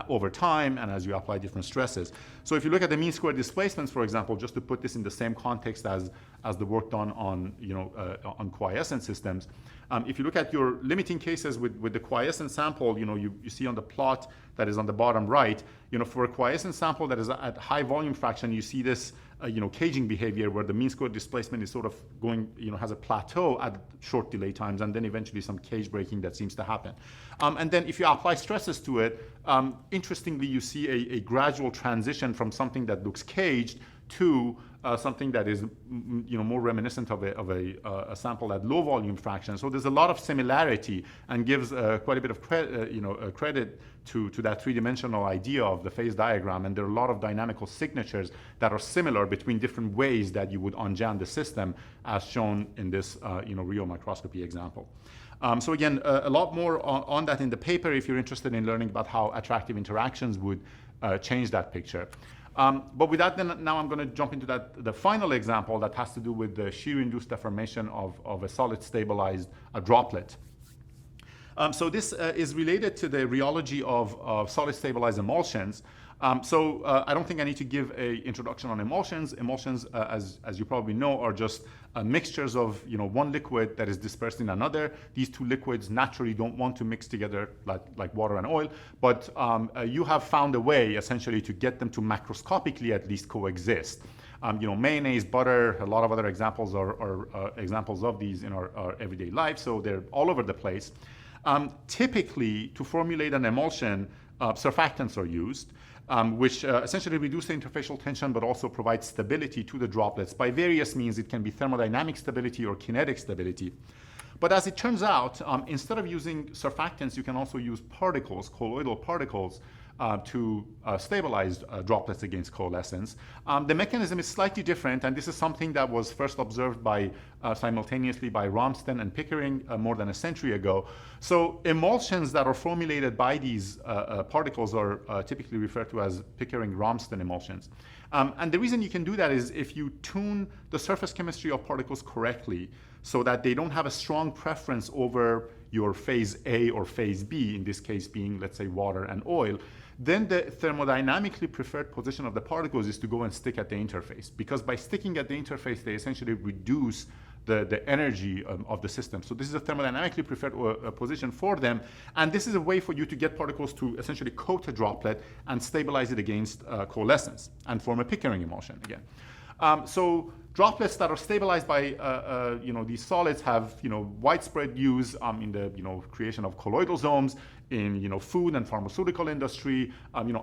over time and as you apply different stresses. So if you look at the mean squared displacements, for example, just to put this in the same context as the work done on on quiescent systems, if you look at your limiting cases with the quiescent sample, you see on the plot that is on the bottom right, for a quiescent sample that is at high volume fraction, you see this caging behavior where the mean squared displacement is sort of going, has a plateau at short delay times, and then eventually some cage breaking that seems to happen. And then if you apply stresses to it, interestingly, you see a gradual transition from something that looks caged to something that is more reminiscent of a sample at low volume fraction. So there's a lot of similarity and gives quite a bit of credit to that three-dimensional idea of the phase diagram. And there are a lot of dynamical signatures that are similar between different ways that you would unjam the system, as shown in this Rheo-Microscopy example. So again, a lot more on that in the paper if you're interested in learning about how attractive interactions would change that picture. But with that, then now I'm going to jump into the final example that has to do with the shear-induced deformation of a solid stabilized droplet. So this is related to the rheology of solid stabilized emulsions. So I don't think I need to give an introduction on emulsions. Emulsions, as you probably know, are just mixtures of one liquid that is dispersed in another. These two liquids naturally don't want to mix together like water and oil, but you have found a way essentially to get them to macroscopically at least coexist. Mayonnaise, butter, a lot of other examples are examples of these in our everyday life, so they're all over the place. Typically, to formulate an emulsion, surfactants are used, which essentially reduce the interfacial tension but also provide stability to the droplets by various means. It can be thermodynamic stability or kinetic stability. But as it turns out, instead of using surfactants, you can also use particles, colloidal particles, to stabilize droplets against coalescence. The mechanism is slightly different, and this is something that was first observed simultaneously by Rhomstan and Pickering more than a century ago. So emulsions that are formulated by these particles are typically referred to as Pickering-Rhomstan emulsions. And the reason you can do that is if you tune the surface chemistry of particles correctly so that they don't have a strong preference over your phase A or phase B, in this case being, let's say, water and oil, then the thermodynamically preferred position of the particles is to go and stick at the interface. Because by sticking at the interface, they essentially reduce the energy of the system. So this is a thermodynamically preferred position for them. And this is a way for you to get particles to essentially coat a droplet and stabilize it against coalescence and form a Pickering emulsion again. So droplets that are stabilized by these solids have widespread use in the creation of colloidal in food and pharmaceutical industry.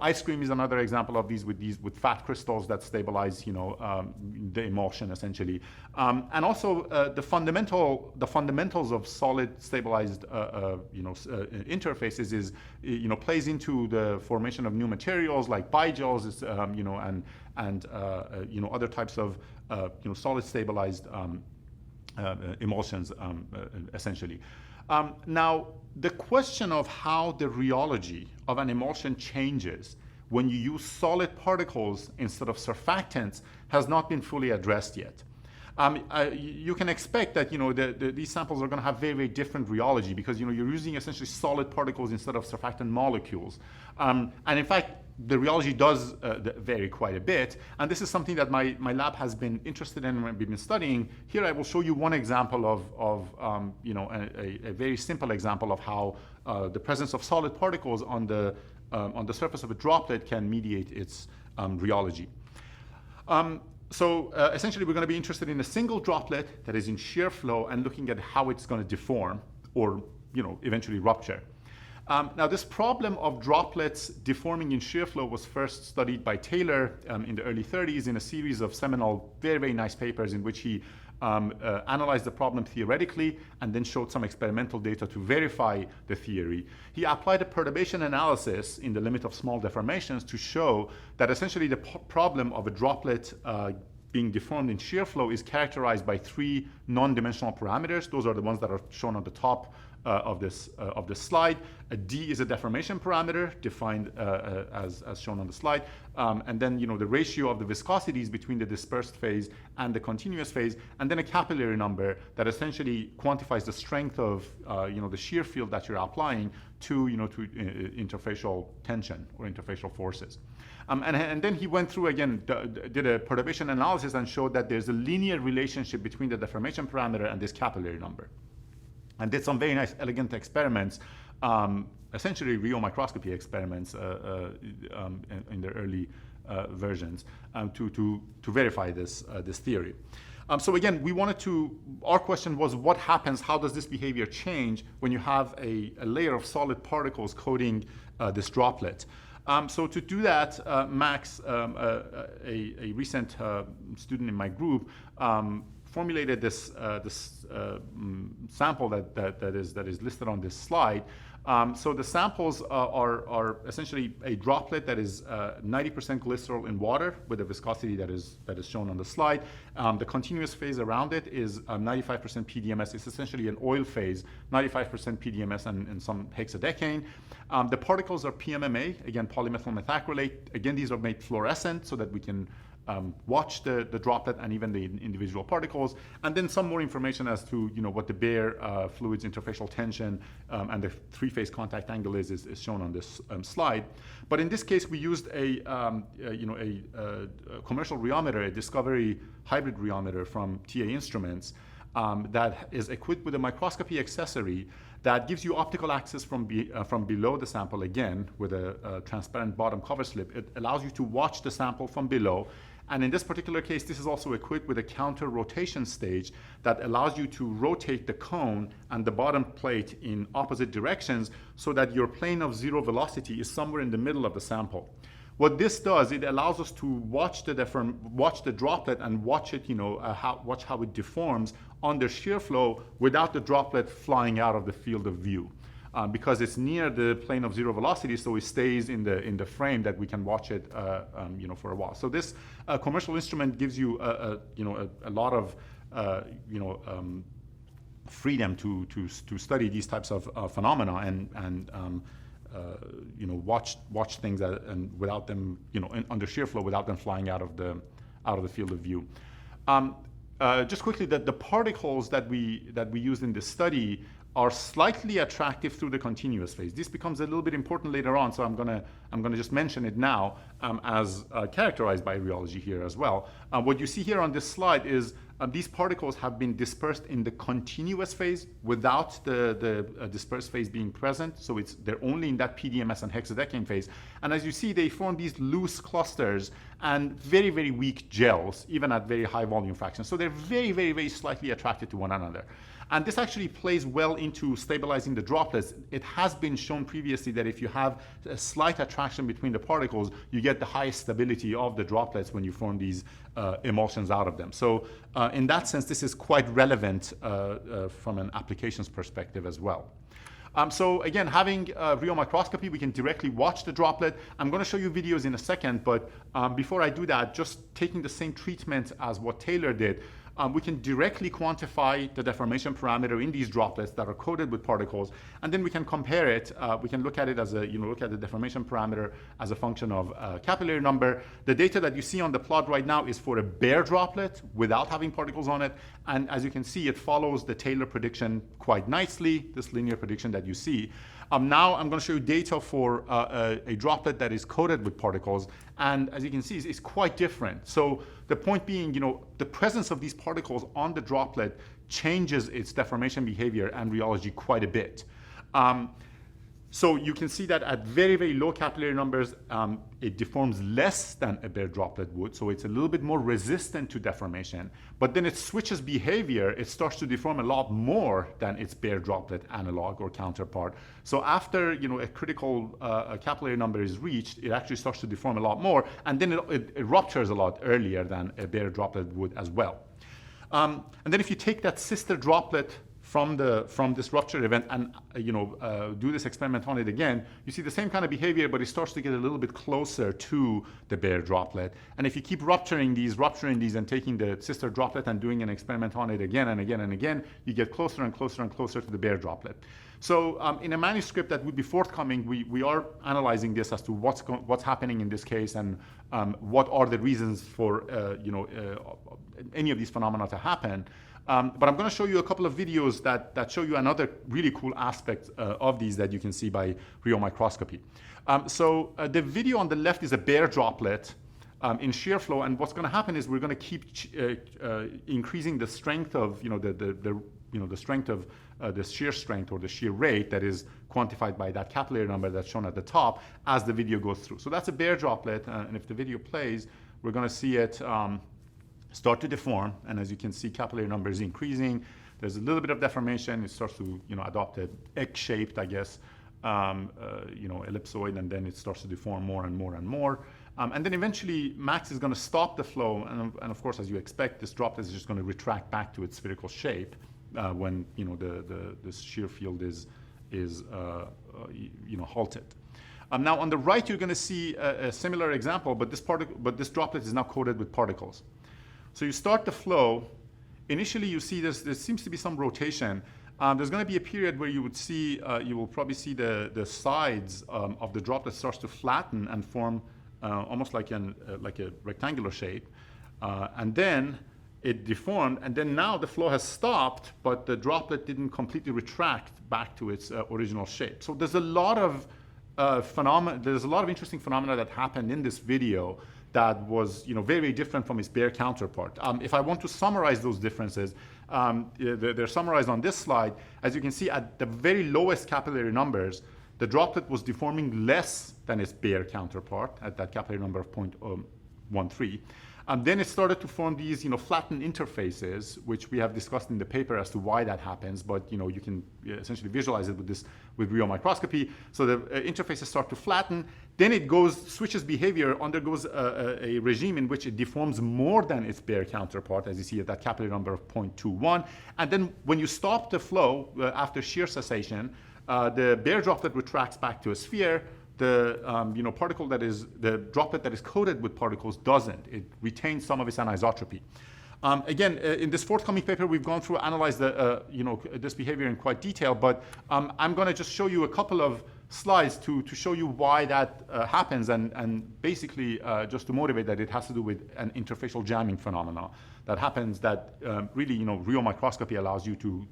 Ice cream is another example of these with fat crystals that stabilize the emulsion essentially. And also the fundamentals of solid stabilized interfaces is plays into the formation of new materials like bigels and other types of solid stabilized emulsions essentially. Now, the question of how the rheology of an emulsion changes when you use solid particles instead of surfactants has not been fully addressed yet. You can expect that these samples are going to have very, very different rheology because you're using essentially solid particles instead of surfactant molecules. And in fact, the rheology does vary quite a bit, and this is something that my lab has been interested in and we've been studying. Here I will show you one example of a very simple example of how the presence of solid particles on the surface of a droplet can mediate its rheology. So essentially, we're going to be interested in a single droplet that is in shear flow and looking at how it's going to deform or eventually rupture. Now, this problem of droplets deforming in shear flow was first studied by Taylor in the early 30s in a series of seminal, very, very nice papers in which he analyzed the problem theoretically and then showed some experimental data to verify the theory. He applied a perturbation analysis in the limit of small deformations to show that essentially the problem of a droplet being deformed in shear flow is characterized by three non-dimensional parameters. Those are the ones that are shown on the top of this slide. A D is a deformation parameter defined as shown on the slide, and then the ratio of the viscosities between the dispersed phase and the continuous phase, and then a capillary number that essentially quantifies the strength of the shear field that you're applying to interfacial tension or interfacial forces. And then he went through again, did a perturbation analysis and showed that there's a linear relationship between the deformation parameter and this capillary number. And did some very nice, elegant experiments, essentially Rheo-Microscopy experiments in the early versions to verify this theory. So again, our question was, what happens, how does this behavior change when you have a layer of solid particles coating this droplet? So to do that, Max, a recent student in my group, formulated this sample that is listed on this slide. So the samples are essentially a droplet that is 90% glycerol in water with a viscosity that is shown on the slide. The continuous phase around it is 95% PDMS. It's essentially an oil phase, 95% PDMS and some hexadecane. The particles are PMMA, again polymethyl methacrylate. Again, these are made fluorescent so that we can watch the droplet and even the individual particles, and then some more information as to what the bare fluid's interfacial tension and the three-phase contact angle is shown on this slide. But in this case, we used a commercial rheometer, a Discovery hybrid rheometer from TA Instruments that is equipped with a microscopy accessory that gives you optical access from below the sample, again with a transparent bottom cover slip. It allows you to watch the sample from below. And in this particular case, this is also equipped with a counter rotation stage that allows you to rotate the cone and the bottom plate in opposite directions so that your plane of zero velocity is somewhere in the middle of the sample. What this does, it allows us to watch the droplet and watch it, watch how it deforms under shear flow without the droplet flying out of the field of view. Because it's near the plane of zero velocity, so it stays in the frame that we can watch it, for a while. So this commercial instrument gives you a lot of freedom to study these types of phenomena and watch things and without them under shear flow without them flying out of the field of view. Just quickly, the particles that we used in this study are slightly attractive through the continuous phase. This becomes a little bit important later on, so I'm gonna just mention it now as characterized by rheology here as well. What you see here on this slide is these particles have been dispersed in the continuous phase without the dispersed phase being present, so they're only in that PDMS and hexadecane phase. And as you see, they form these loose clusters and very, very weak gels, even at very high volume fractions. So they're very, very, very slightly attracted to one another. And this actually plays well into stabilizing the droplets. It has been shown previously that if you have a slight attraction between the particles, you get the highest stability of the droplets when you form these emulsions out of them. So in that sense, this is quite relevant from an applications perspective as well. So again, having Rheo-Microscopy, we can directly watch the droplet. I'm going to show you videos in a second, but before I do that, just taking the same treatment as what Taylor did, we can directly quantify the deformation parameter in these droplets that are coated with particles, and then we can compare it. We can look at it as a, look at the deformation parameter as a function of capillary number. The data that you see on the plot right now is for a bare droplet without having particles on it, and as you can see, it follows the Taylor prediction quite nicely, this linear prediction that you see. Now I'm going to show you data for a droplet that is coated with particles, and as you can see, it's quite different. So the point being, the presence of these particles on the droplet changes its deformation behavior and rheology quite a bit. So you can see that at very, very low capillary numbers, it deforms less than a bare droplet would, so it's a little bit more resistant to deformation. But then it switches behavior, it starts to deform a lot more than its bare droplet analog or counterpart. So after a critical capillary number is reached, it actually starts to deform a lot more, and then it ruptures a lot earlier than a bare droplet would as well. And then if you take that sister droplet from this rupture event and do this experiment on it again, you see the same kind of behavior, but it starts to get a little bit closer to the bare droplet. And if you keep rupturing these and taking the sister droplet and doing an experiment on it again and again and again, you get closer and closer and closer to the bare droplet. So in a manuscript that would be forthcoming, we are analyzing this as to what's happening in this case and what are the reasons for any of these phenomena to happen. But I'm going to show you a couple of videos that show you another really cool aspect of these that you can see by Rheo-Microscopy. So the video on the left is a bare droplet in shear flow, and what's going to happen is we're going to keep increasing the strength of the strength of the shear strength or the shear rate that is quantified by that capillary number that's shown at the top as the video goes through. So that's a bare droplet, and if the video plays, we're going to see it start to deform, and as you can see, capillary number is increasing. There's a little bit of deformation. It starts to adopt a egg-shaped, I guess, ellipsoid, and then it starts to deform more and more and more. And then eventually, Max is going to stop the flow, and of course, as you expect, this droplet is just going to retract back to its spherical shape when the shear field is halted. Now on the right, you're going to see a similar example, but this droplet is now coated with particles. So you start the flow. Initially, you see there seems to be some rotation. There's going to be a period where you will probably see the sides of the droplet starts to flatten and form almost like a rectangular shape. And then it deformed, and then now the flow has stopped, but the droplet didn't completely retract back to its original shape. So there's a lot of interesting phenomena that happened in this video that was very different from its bare counterpart. If I want to summarize those differences, they're summarized on this slide. As you can see, at the very lowest capillary numbers, the droplet was deforming less than its bare counterpart at that capillary number of 0.13. Then it started to form these flattened interfaces, which we have discussed in the paper as to why that happens, but you can essentially visualize it with Rheo-Microscopy. So the interfaces start to flatten, then it switches behavior, undergoes a regime in which it deforms more than its bare counterpart, as you see at that capillary number of 0.21. And then when you stop the flow after shear cessation, the bare droplet retracts back to a sphere. The the droplet that is coated with particles doesn't. It retains some of its anisotropy. Again, in this forthcoming paper, we've gone through, analyzed this behavior in quite detail, but I'm going to just show you a couple of slides to show you why that happens, and basically just to motivate that it has to do with an interfacial jamming phenomena that happens that really, Rheo-Microscopy allows you to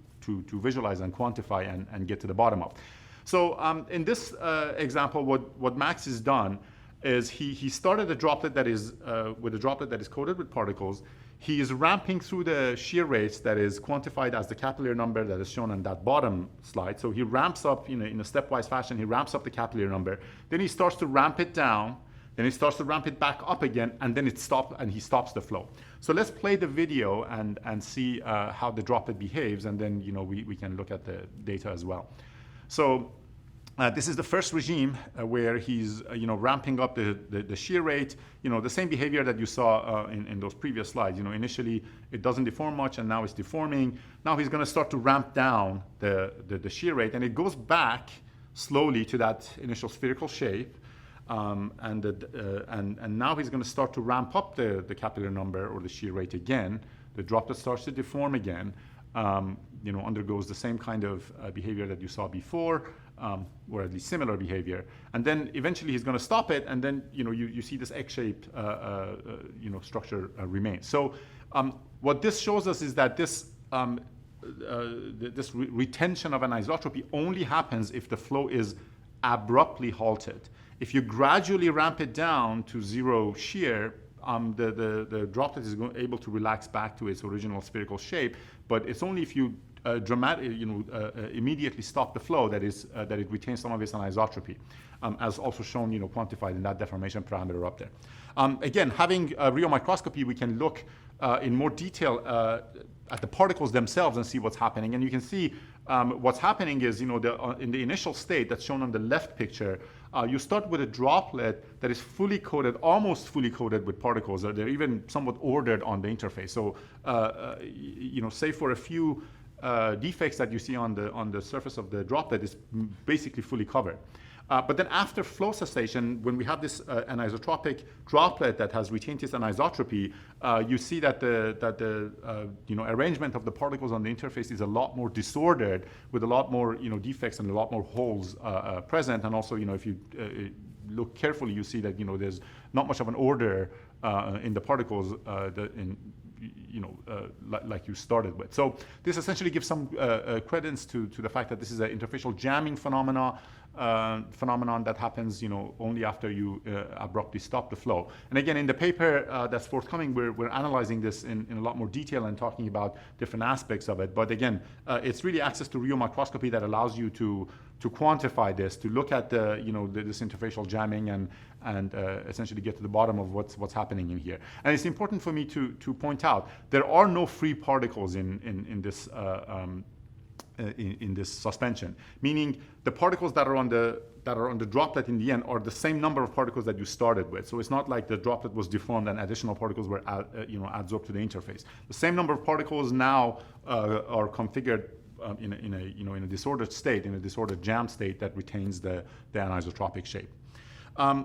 visualize and quantify and get to the bottom of. So in this example, what Max has done is he started a droplet that is with a droplet that is coated with particles. He is ramping through the shear rates that is quantified as the capillary number that is shown on that bottom slide. So he ramps up in a stepwise fashion. He ramps up the capillary number. Then he starts to ramp it down. Then he starts to ramp it back up again, and then he stops the flow. So let's play the video and see how the droplet behaves, and then we can look at the data as well. So this is the first regime where he's ramping up the shear rate, the same behavior that you saw in those previous slides. Initially it doesn't deform much, and now it's deforming. Now he's going to start to ramp down the shear rate, and it goes back slowly to that initial spherical shape. And now he's going to start to ramp up the capillary number or the shear rate again. the droplet starts to deform again, undergoes the same kind of behavior that you saw before, or at least similar behavior, and then eventually he's going to stop it, and then you see this egg-shaped structure remain. So what this shows us is that this retention of anisotropy only happens if the flow is abruptly halted. If you gradually ramp it down to zero shear, the droplet is able to relax back to its original spherical shape, but it's only if you immediately stop the flow that it retains some of its anisotropy, as also shown, quantified in that deformation parameter up there. Again, having rheomicroscopy, we can look in more detail at the particles themselves and see what's happening. And you can see what's happening is, in the initial state that's shown on the left picture, you start with a droplet that is fully coated, almost fully coated with particles. They're even somewhat ordered on the interface. So, save for a few defects that you see on the surface of the droplet, is basically fully covered. But then after flow cessation, when we have this anisotropic droplet that has retained its anisotropy, you see that the arrangement of the particles on the interface is a lot more disordered, with a lot more defects and a lot more holes present. And also, if you look carefully, you see that there's not much of an order in the particles like you started with. So this essentially gives some credence to the fact that this is an interfacial jamming phenomenon that happens, only after you abruptly stop the flow. And again, in the paper that's forthcoming, we're analyzing this in a lot more detail and talking about different aspects of it. But again, it's really access to rheomicroscopy that allows you to quantify this, to look at this interfacial jamming and essentially get to the bottom of what's happening in here. And it's important for me to point out there are no free particles in this suspension, meaning the particles that are on the droplet in the end are the same number of particles that you started with. So it's not like the droplet was deformed and additional particles were adsorbed to the interface. The same number of particles now are configured in a disordered state, in a disordered jam state that retains the anisotropic shape.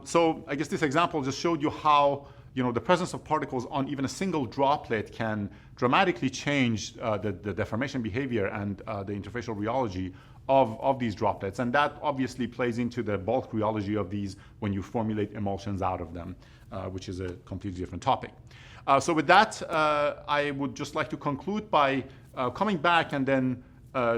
So I guess this example just showed you how the presence of particles on even a single droplet can dramatically change the deformation behavior and the interfacial rheology of these droplets. And that obviously plays into the bulk rheology of these when you formulate emulsions out of them, which is a completely different topic. So with that, I would just like to conclude by coming back and then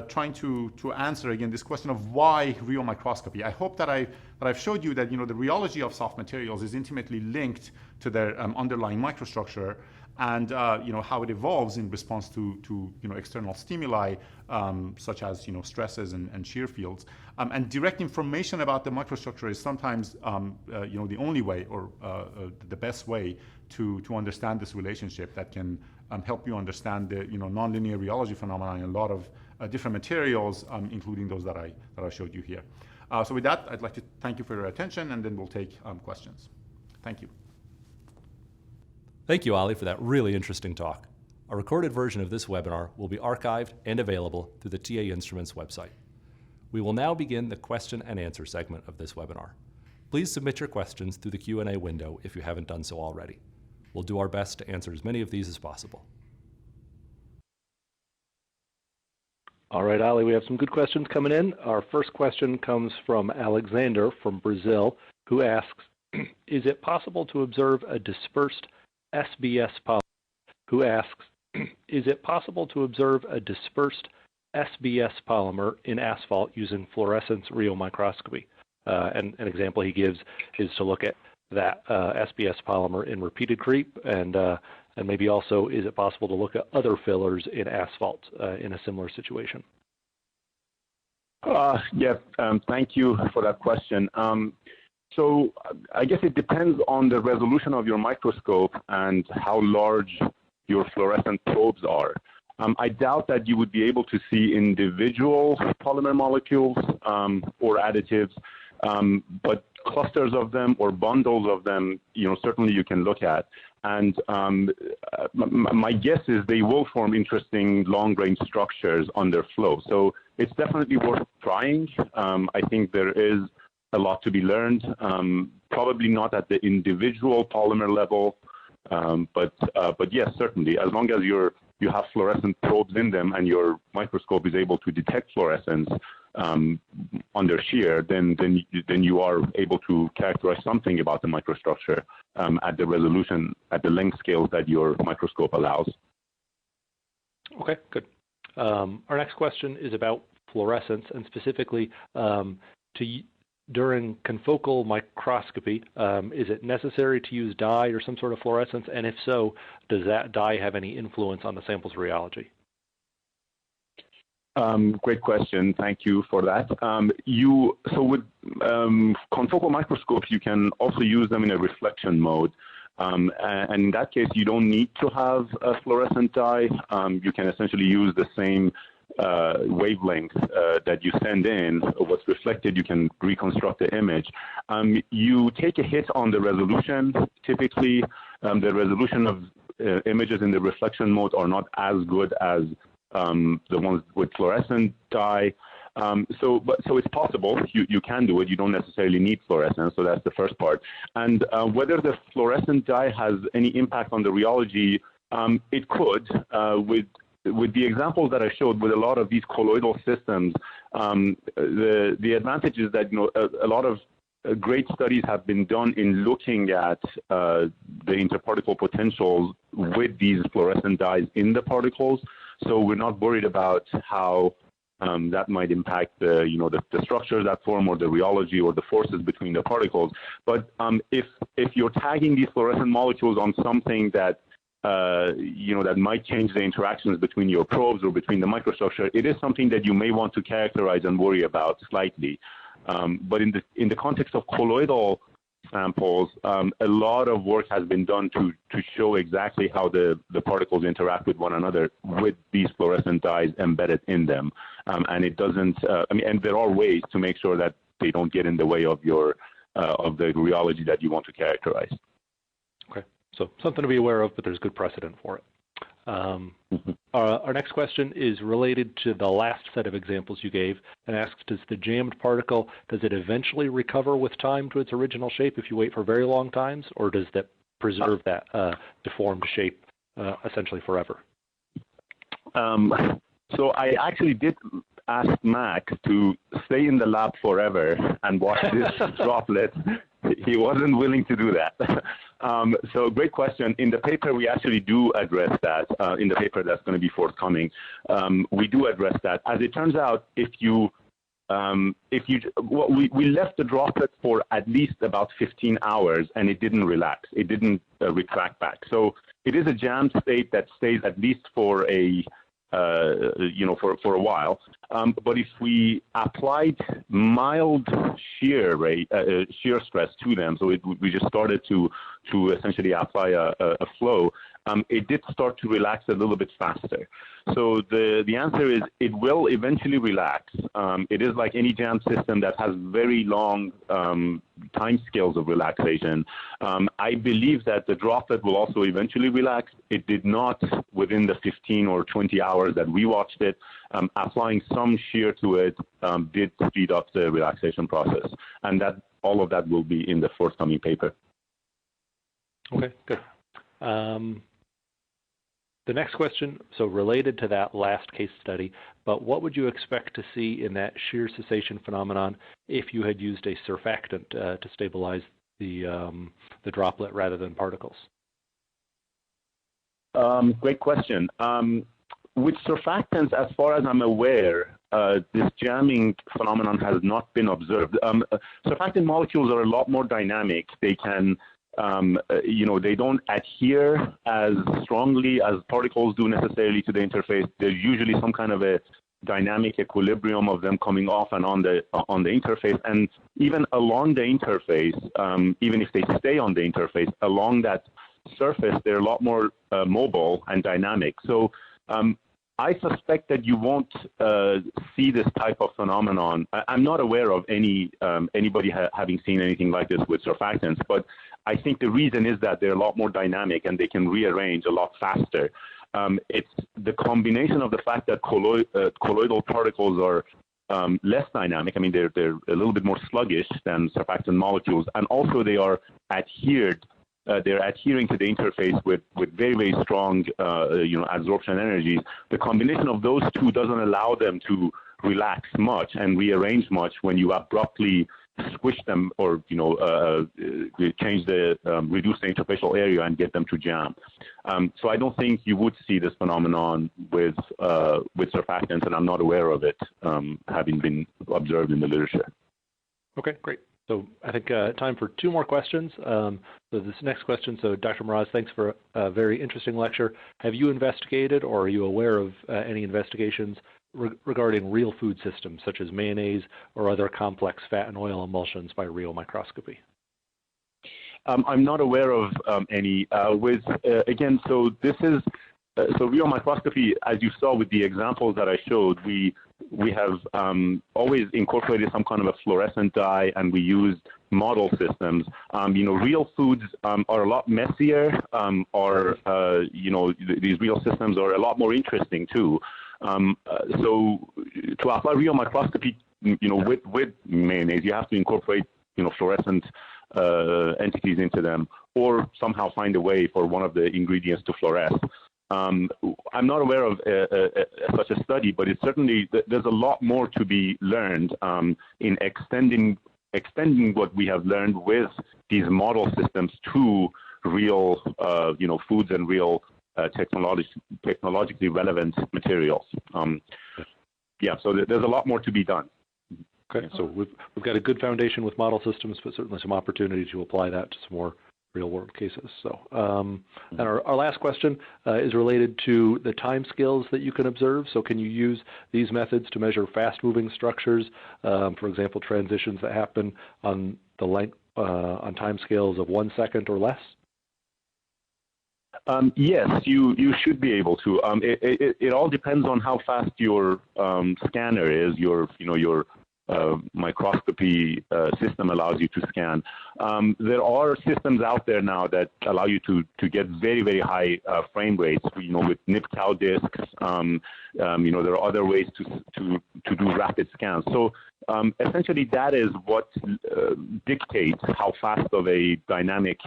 trying to answer again this question of why rheomicroscopy. I hope that I've showed you that the rheology of soft materials is intimately linked to their underlying microstructure, and how it evolves in response to external stimuli, such as stresses and shear fields. And direct information about the microstructure is sometimes the only way or the best way to understand this relationship that can help you understand the nonlinear rheology phenomena in a lot of different materials, including those that I showed you here. So with that, I'd like to thank you for your attention, and then we'll take questions. Thank you. Thank you, Ali, for that really interesting talk. A recorded version of this webinar will be archived and available through the TA Instruments website. We will now begin the question and answer segment of this webinar. Please submit your questions through the Q&A window if you haven't done so already. We'll do our best to answer as many of these as possible. All right, Ali, we have some good questions coming in. Our first question comes from Alexander from Brazil, who asks, is it possible to observe a dispersed SBS polymer? In asphalt using fluorescence rheomicroscopy? And an example he gives is to look at that SBS polymer in repeated creep, and maybe also, is it possible to look at other fillers in asphalt in a similar situation? Yes, thank you for that question. So I guess it depends on the resolution of your microscope and how large your fluorescent probes are. I doubt that you would be able to see individual polymer molecules or additives, but clusters of them or bundles of them, certainly you can look at. And my guess is they will form interesting long-range structures under flow. So it's definitely worth trying. I think there is a lot to be learned, probably not at the individual polymer level, But yes, certainly, as long as you have fluorescent probes in them and your microscope is able to detect fluorescence under shear, then you are able to characterize something about the microstructure at the resolution, at the length scales that your microscope allows. Okay, good. Our next question is about fluorescence, and specifically during confocal microscopy, is it necessary to use dye or some sort of fluorescence? And if so, does that dye have any influence on the sample's rheology? Great question. Thank you for that. So with confocal microscopes, you can also use them in a reflection mode. And in that case, you don't need to have a fluorescent dye. You can essentially use the same wavelength that you send in. What's reflected, you can reconstruct the image. You take a hit on the resolution. Typically, the resolution of images in the reflection mode are not as good as the ones with fluorescent dye. So it's possible. You can do it. You don't necessarily need fluorescence. So that's the first part. And whether the fluorescent dye has any impact on the rheology, it could. With the examples that I showed, with a lot of these colloidal systems, the advantage is that a lot of great studies have been done in looking at the interparticle potentials with these fluorescent dyes in the particles. So we're not worried about how that might impact the structures that form, or the rheology, or the forces between the particles. But if you're tagging these fluorescent molecules on something that that might change the interactions between your probes or between the microstructure, it is something that you may want to characterize and worry about slightly. But in the context of colloidal samples, a lot of work has been done to show exactly how the particles interact with one another with these fluorescent dyes embedded in them. And it doesn't, and there are ways to make sure that they don't get in the way of your of the rheology that you want to characterize. Okay, so something to be aware of, but there's good precedent for it. Our next question is related to the last set of examples you gave, and asks, does the jammed particle, does it eventually recover with time to its original shape if you wait for very long times, or does that preserve that deformed shape essentially forever? So I actually did ask Max to stay in the lab forever and watch this droplet. He wasn't willing to do that. So great question. In the paper, we actually do address that. In the paper that's going to be forthcoming, we do address that. As it turns out, we left the droplet for at least about 15 hours, and it didn't relax. It didn't retract back. So it is a jammed state that stays at least for a for a while. But if we applied mild shear stress to them, so we just started to essentially apply a flow, it did start to relax a little bit faster. So the answer is it will eventually relax. It is like any jam system that has very long time scales of relaxation. I believe that the droplet will also eventually relax. It did not within the 15 or 20 hours that we watched it. Applying some shear to it did speed up the relaxation process. And that all of that will be in the forthcoming paper. Okay, good. The next question, so related to that last case study, but what would you expect to see in that shear cessation phenomenon if you had used a surfactant to stabilize the droplet rather than particles? Great question. With surfactants, as far as I'm aware, this jamming phenomenon has not been observed. Surfactant molecules are a lot more dynamic. They can they don't adhere as strongly as particles do necessarily to the interface. There's usually some kind of a dynamic equilibrium of them coming off and on the interface. And even along the interface, even if they stay on the interface, along that surface, they're a lot more mobile and dynamic. So I suspect that you won't see this type of phenomenon. I'm not aware of anybody having seen anything like this with surfactants, but I think the reason is that they're a lot more dynamic and they can rearrange a lot faster. It's the combination of the fact that colloidal particles are less dynamic. I mean, they're a little bit more sluggish than surfactant molecules, and also they are adhered they're adhering to the interface with very, very strong, absorption energies. The combination of those two doesn't allow them to relax much and rearrange much when you abruptly squish them or, change the, reduce the interfacial area and get them to jam. So I don't think you would see this phenomenon with surfactants, and I'm not aware of it having been observed in the literature. Okay, great. So I think time for two more questions. So this next question, so Dr. Mohraz, thanks for a very interesting lecture. Have you investigated or are you aware of any investigations regarding real food systems such as mayonnaise or other complex fat and oil emulsions by Rheo-Microscopy? I'm not aware of any. Again, so this is so Rheo-Microscopy, as you saw with the examples that I showed, we have always incorporated some kind of a fluorescent dye, and we used model systems. Real foods are a lot messier, these real systems are a lot more interesting too. So to apply Rheo-Microscopy, with mayonnaise, you have to incorporate, fluorescent entities into them, or somehow find a way for one of the ingredients to fluoresce. I'm not aware of such a study, but it's certainly, there's a lot more to be learned in extending what we have learned with these model systems to real, foods and real technologically relevant materials. So there's a lot more to be done. Okay, so we've got a good foundation with model systems, but certainly some opportunity to apply that to some more real-world cases. So, and our last question is related to the time scales that you can observe. So can you use these methods to measure fast-moving structures, for example, transitions that happen on the length, on time scales of 1 second or less? Yes, you should be able to. It all depends on how fast your scanner is, your microscopy system allows you to scan. There are systems out there now that allow you to get very, very high frame rates, with nip-cow discs. There are other ways to do rapid scans. So essentially that is what dictates how fast of a dynamic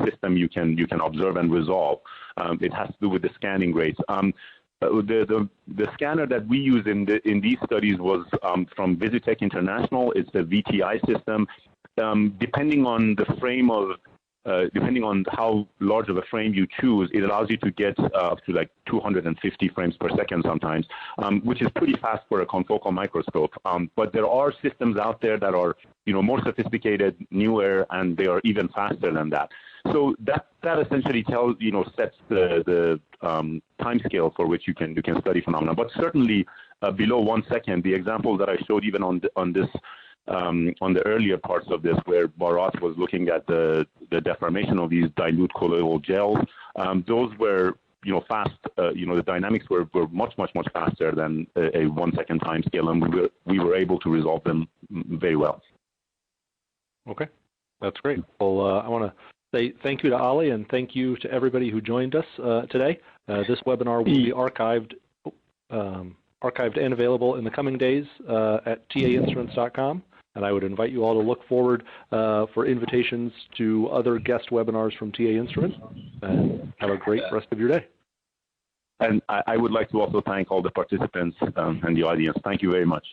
system you can observe and resolve. It has to do with the scanning rates. The scanner that we use in these studies was from Visitech International. It's the VTI system. Depending on the frame of, depending on how large of a frame you choose, it allows you to get up to like 250 frames per second sometimes, which is pretty fast for a confocal microscope. But there are systems out there that are, more sophisticated, newer, and they are even faster than that. So that essentially tells, sets the time scale for which you can study phenomena. But certainly below 1 second, the example that I showed even on the earlier parts of this, where Bharat was looking at the deformation of these dilute colloidal gels, those were fast. The dynamics were much faster than a 1 second time scale, and we were able to resolve them very well. Okay, that's great. Well, I want to say thank you to Ali, and thank you to everybody who joined us today. This webinar will be archived and available in the coming days at tainstruments.com. And I would invite you all to look forward for invitations to other guest webinars from TA Instruments. And have a great rest of your day. And I would like to also thank all the participants and the audience. Thank you very much.